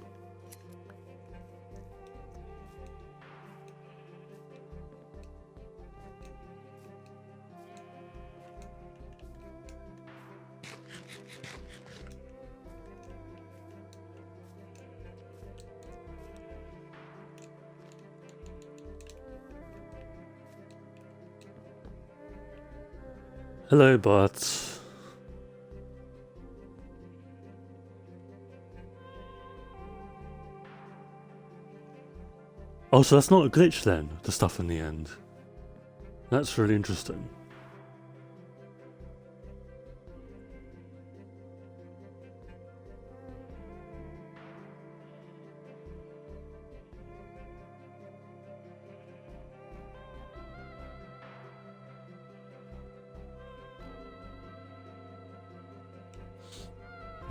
Hello, bots. Oh, so that's not a glitch then, the stuff in the end. That's really interesting.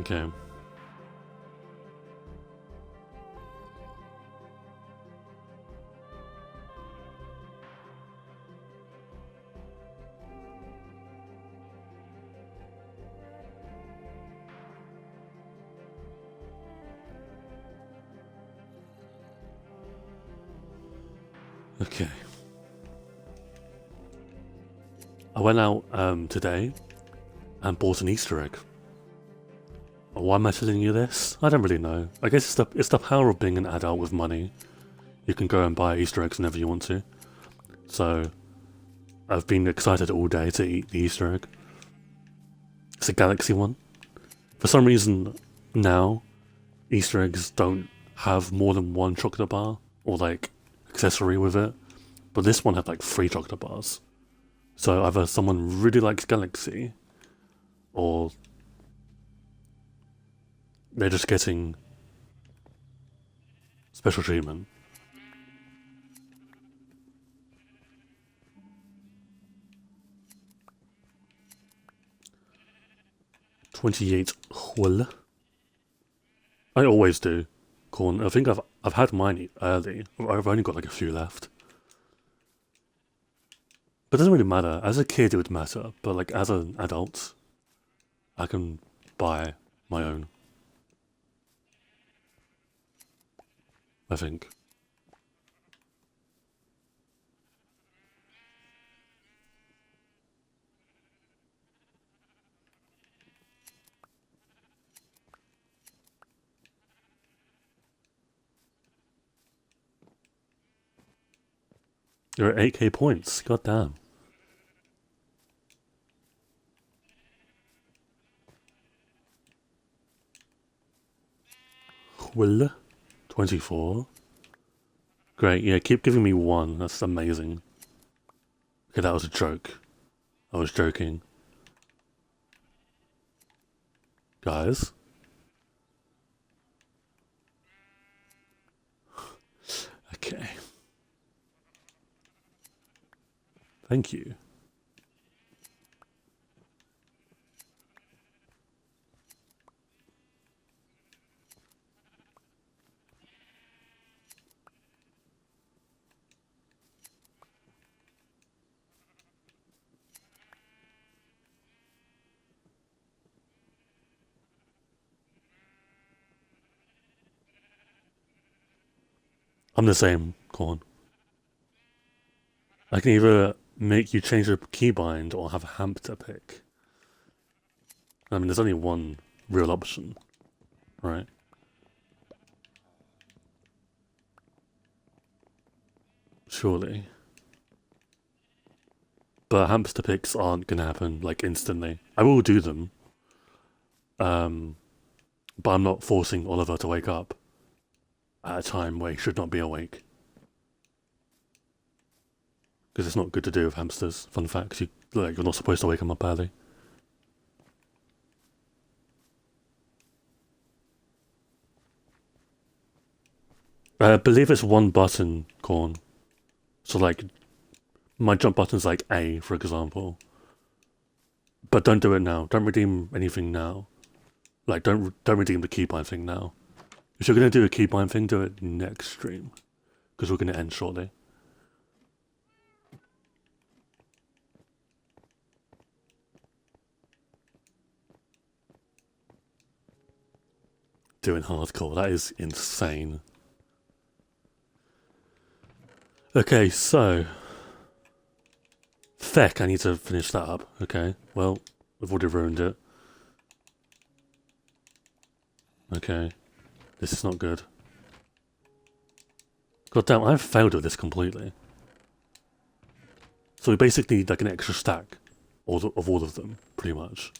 Okay. Okay. I went out today and bought an Easter egg. Why am I telling you this? I don't really know. I guess it's the power of being an adult with money. You can go and buy Easter eggs whenever you want to. So, I've been excited all day to eat the Easter egg. It's a galaxy one. For some reason, now, Easter eggs don't have more than one chocolate bar or like accessory with it. But this one had like 3 chocolate bars. So either someone really likes Galaxy or they're just getting special treatment. $28 hull. I always do corn. I think I've had mine early. I've only got like a few left. But it doesn't really matter. As a kid it would matter, but like as an adult, I can buy my own. I think. You're at 8k points. God damn. Will 24. Great, yeah, keep giving me one. That's amazing. Okay, that was a joke. I was joking. Guys? Okay. Thank you. I'm the same, Corn. I can either make you change your keybind or have a hamster pick. I mean, there's only one real option, right? Surely. But hamster picks aren't gonna happen, like, instantly. I will do them, um, but I'm not forcing Oliver to wake up at a time where he should not be awake. Because it's not good to do with hamsters. Fun fact, you're not supposed to wake them up early. I believe it's one button, Corn. So, like, my jump button's like A, for example. But don't do it now. Don't redeem anything now. Like, don't redeem the keybind thing now. If you're gonna do a keybind thing, do it next stream. Because we're gonna end shortly. Doing hardcore, that is insane. Okay, so... Feck, I need to finish that up. Okay, well, I've already ruined it. Okay, this is not good. God damn, I've failed at this completely. So we basically need like an extra stack of all of them, pretty much.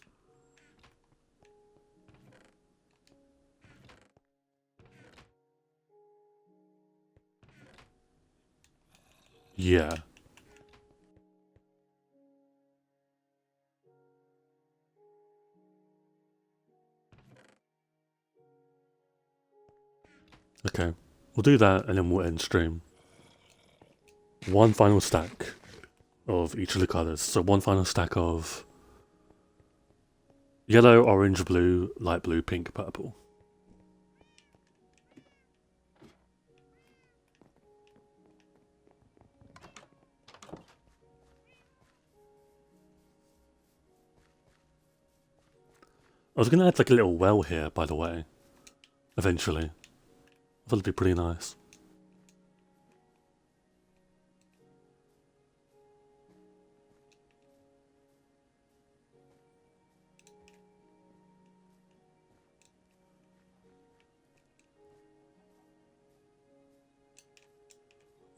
Yeah. Okay, we'll do that and then we'll end stream. One final stack of each of the colours. So one final stack of yellow, orange, blue, light blue, pink, purple. I was gonna add like a little well here, by the way. Eventually. I thought it'd be pretty nice.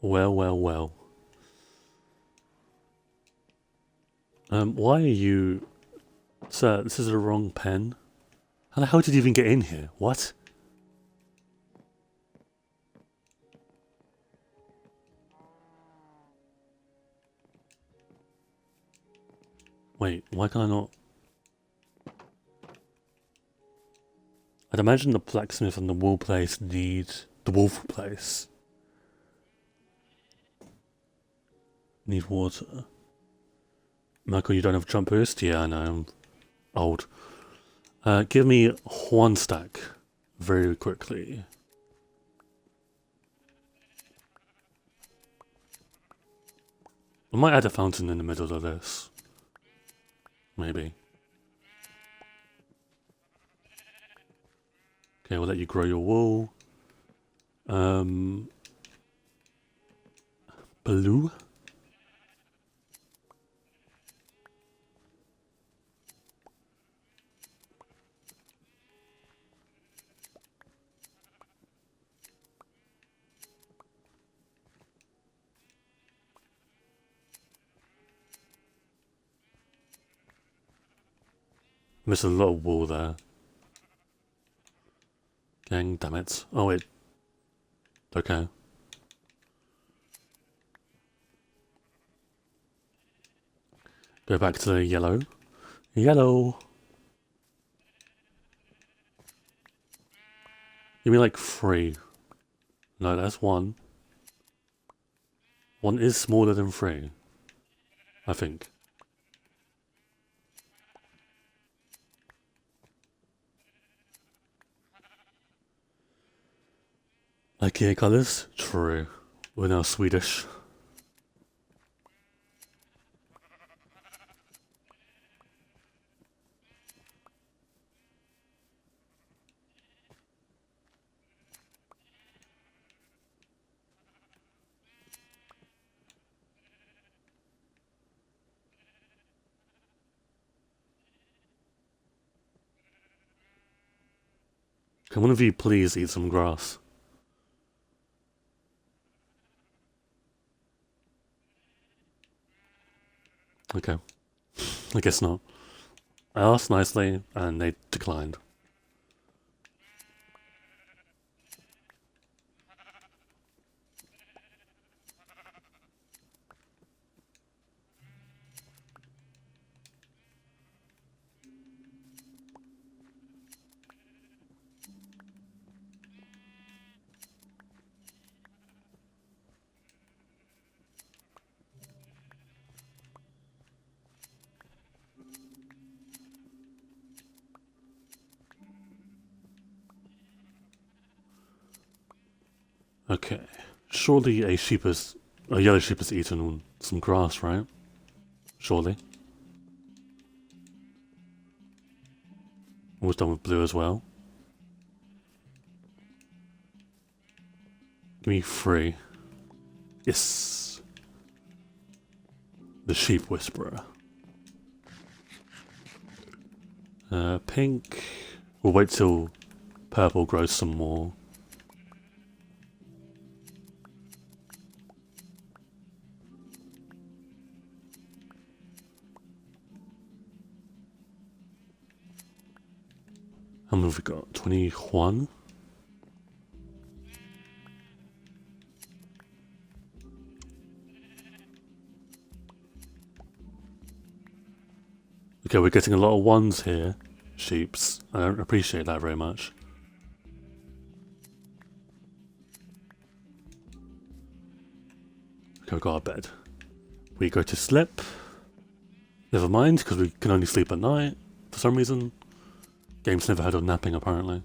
Well, well, well. Why are you... Sir, this is the wrong pen. How the hell did you even get in here? What? Wait, why can I not... I'd imagine the blacksmith and the wool place need... The wolf place. Need water. Michael, you don't have jump boost? Yeah, I know, I'm old. Give me one stack. Very quickly. I might add a fountain in the middle of this. Maybe. Okay, we'll let you grow your wool. Blue? Missed a lot of wool there. Gang, damn it. Oh wait. Okay. Go back to the yellow. Yellow. Give me like 3. No, that's 1. 1 is smaller than 3. I think. IKEA colours? True. We're now Swedish. Can one of you please eat some grass? Okay. I guess not. I asked nicely and they declined. Okay. Surely a yellow sheep has eaten some grass, right? Surely. Was done with blue as well. Give me 3. Yes. The sheep whisperer. Pink. We'll wait till purple grows some more. How many have we got? 21? Okay, we're getting a lot of 1s here. Sheeps. I don't appreciate that very much. Okay, we got our bed. We go to sleep. Never mind, because we can only sleep at night for some reason. Game's never heard of napping, apparently.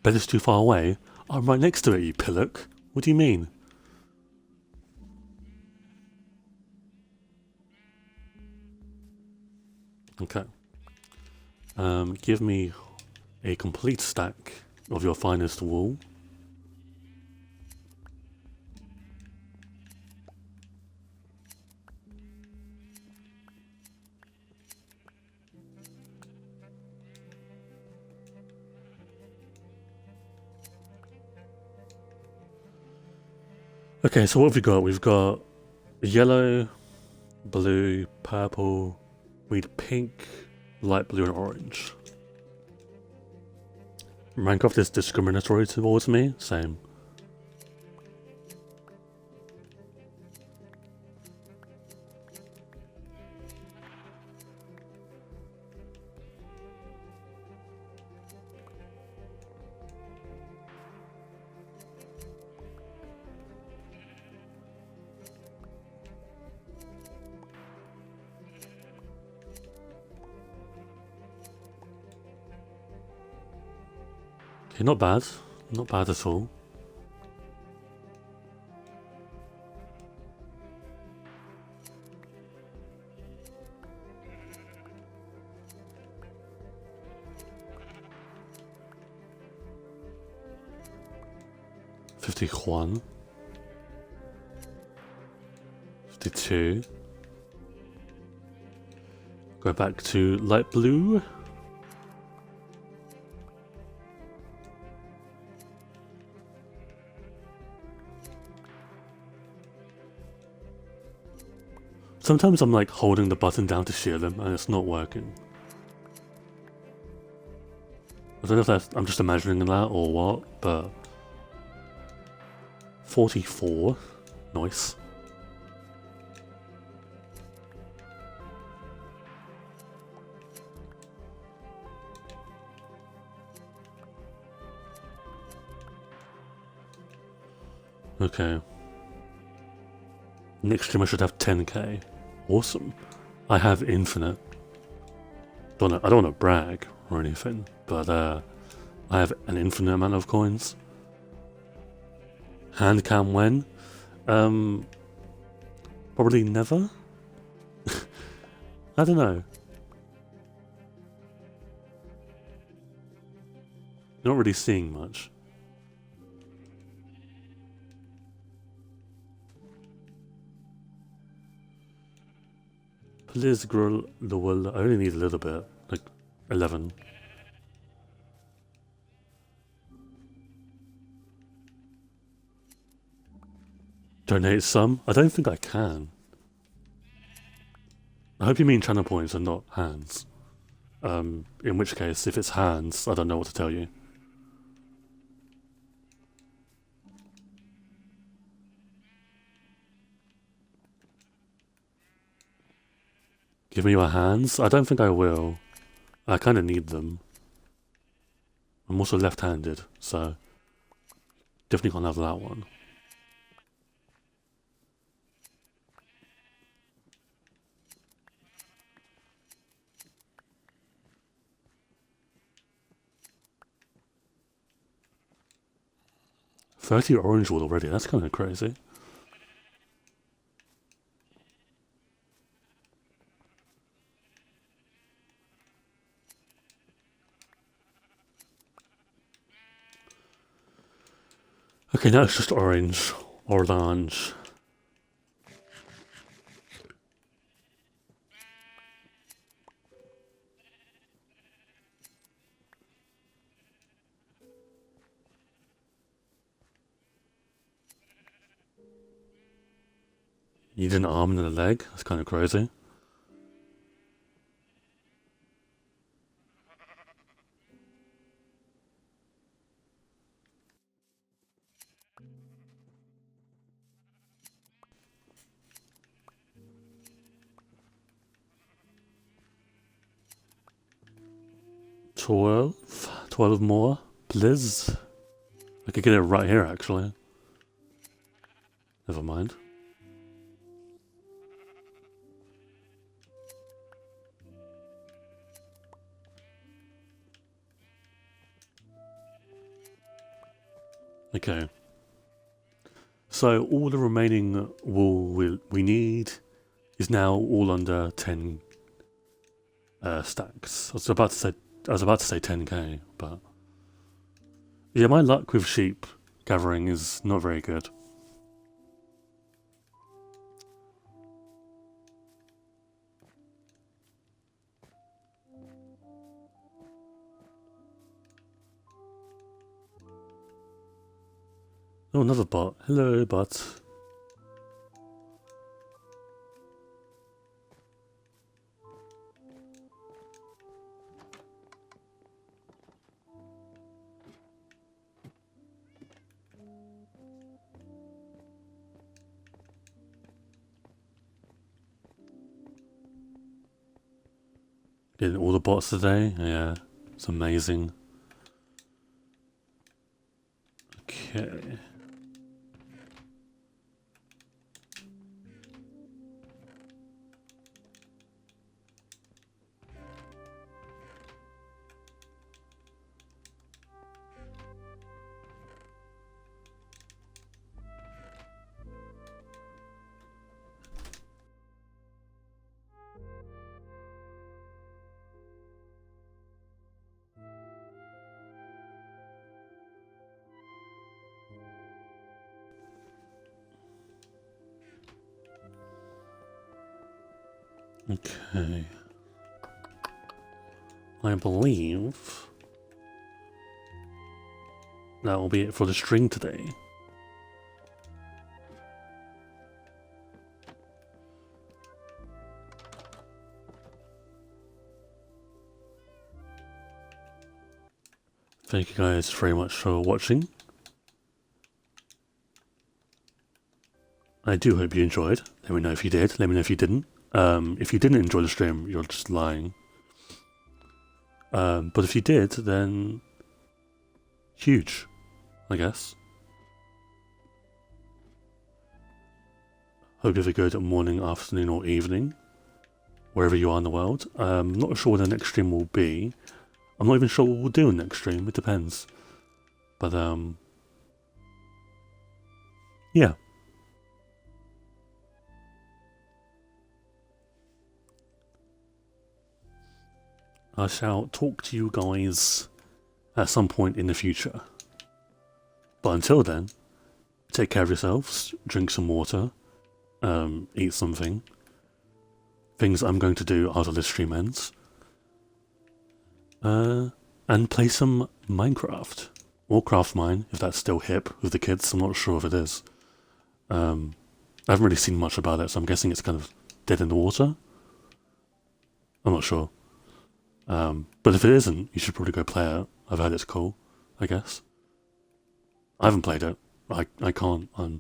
Bed is too far away. I'm right next to it, you pillock. What do you mean? Okay. Give me a complete stack of your finest wool. Okay, so what have we got? We've got yellow, blue, purple, we need pink, light blue and orange. Minecraft is discriminatory towards me? Same. Okay, not bad. Not bad at all. $51. 52. Go back to light blue. Sometimes I'm like holding the button down to shield him and it's not working. I don't know if I'm just imagining that or what, but 44, nice. Okay. Next stream I should have 10k. Awesome. I have infinite. I don't want to brag or anything, but I have an infinite amount of coins. Hand cam when? Probably never? I don't know. You're not really seeing much. Please grow the wool. I only need a little bit, like 11. Donate some? I don't think I can. I hope you mean channel points and not hands. In which case, if it's hands, I don't know what to tell you. Give me your hands? I don't think I will. I kind of need them. I'm also left-handed, so definitely can't have that one. $30 orange wool already, that's kind of crazy. Okay, now it's just orange. Orange. You did an arm and a leg? That's kind of crazy. $12 more, please. I could get it right here, actually. Never mind. Okay. So all the remaining wool we need is now all under 10 stacks. I was about to say 10k, but yeah, my luck with sheep gathering is not very good. Oh, another bot. Hello, bot. Getting all the bots today? Yeah, it's amazing. Okay. Okay. I believe that will be it for the string today. Thank you guys very much for watching. I do hope you enjoyed. Let me know if you did. Let me know if you didn't. If you didn't enjoy the stream, you're just lying. But if you did, then huge, I guess. Hope you have a good morning, afternoon, or evening, wherever you are in the world. I'm not sure when the next stream will be. I'm not even sure what we'll do in the next stream. It depends. But yeah. I shall talk to you guys at some point in the future. But until then, take care of yourselves, drink some water, eat something. Things I'm going to do after this stream ends. And play some Minecraft. Or Craft Mine, if that's still hip with the kids. I'm not sure if it is. I haven't really seen much about it, so I'm guessing it's kind of dead in the water. I'm not sure. But if it isn't, you should probably go play it. I've heard it's cool, I guess. I haven't played it. I can't. I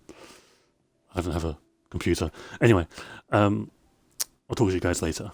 don't have a computer. Anyway, I'll talk to you guys later.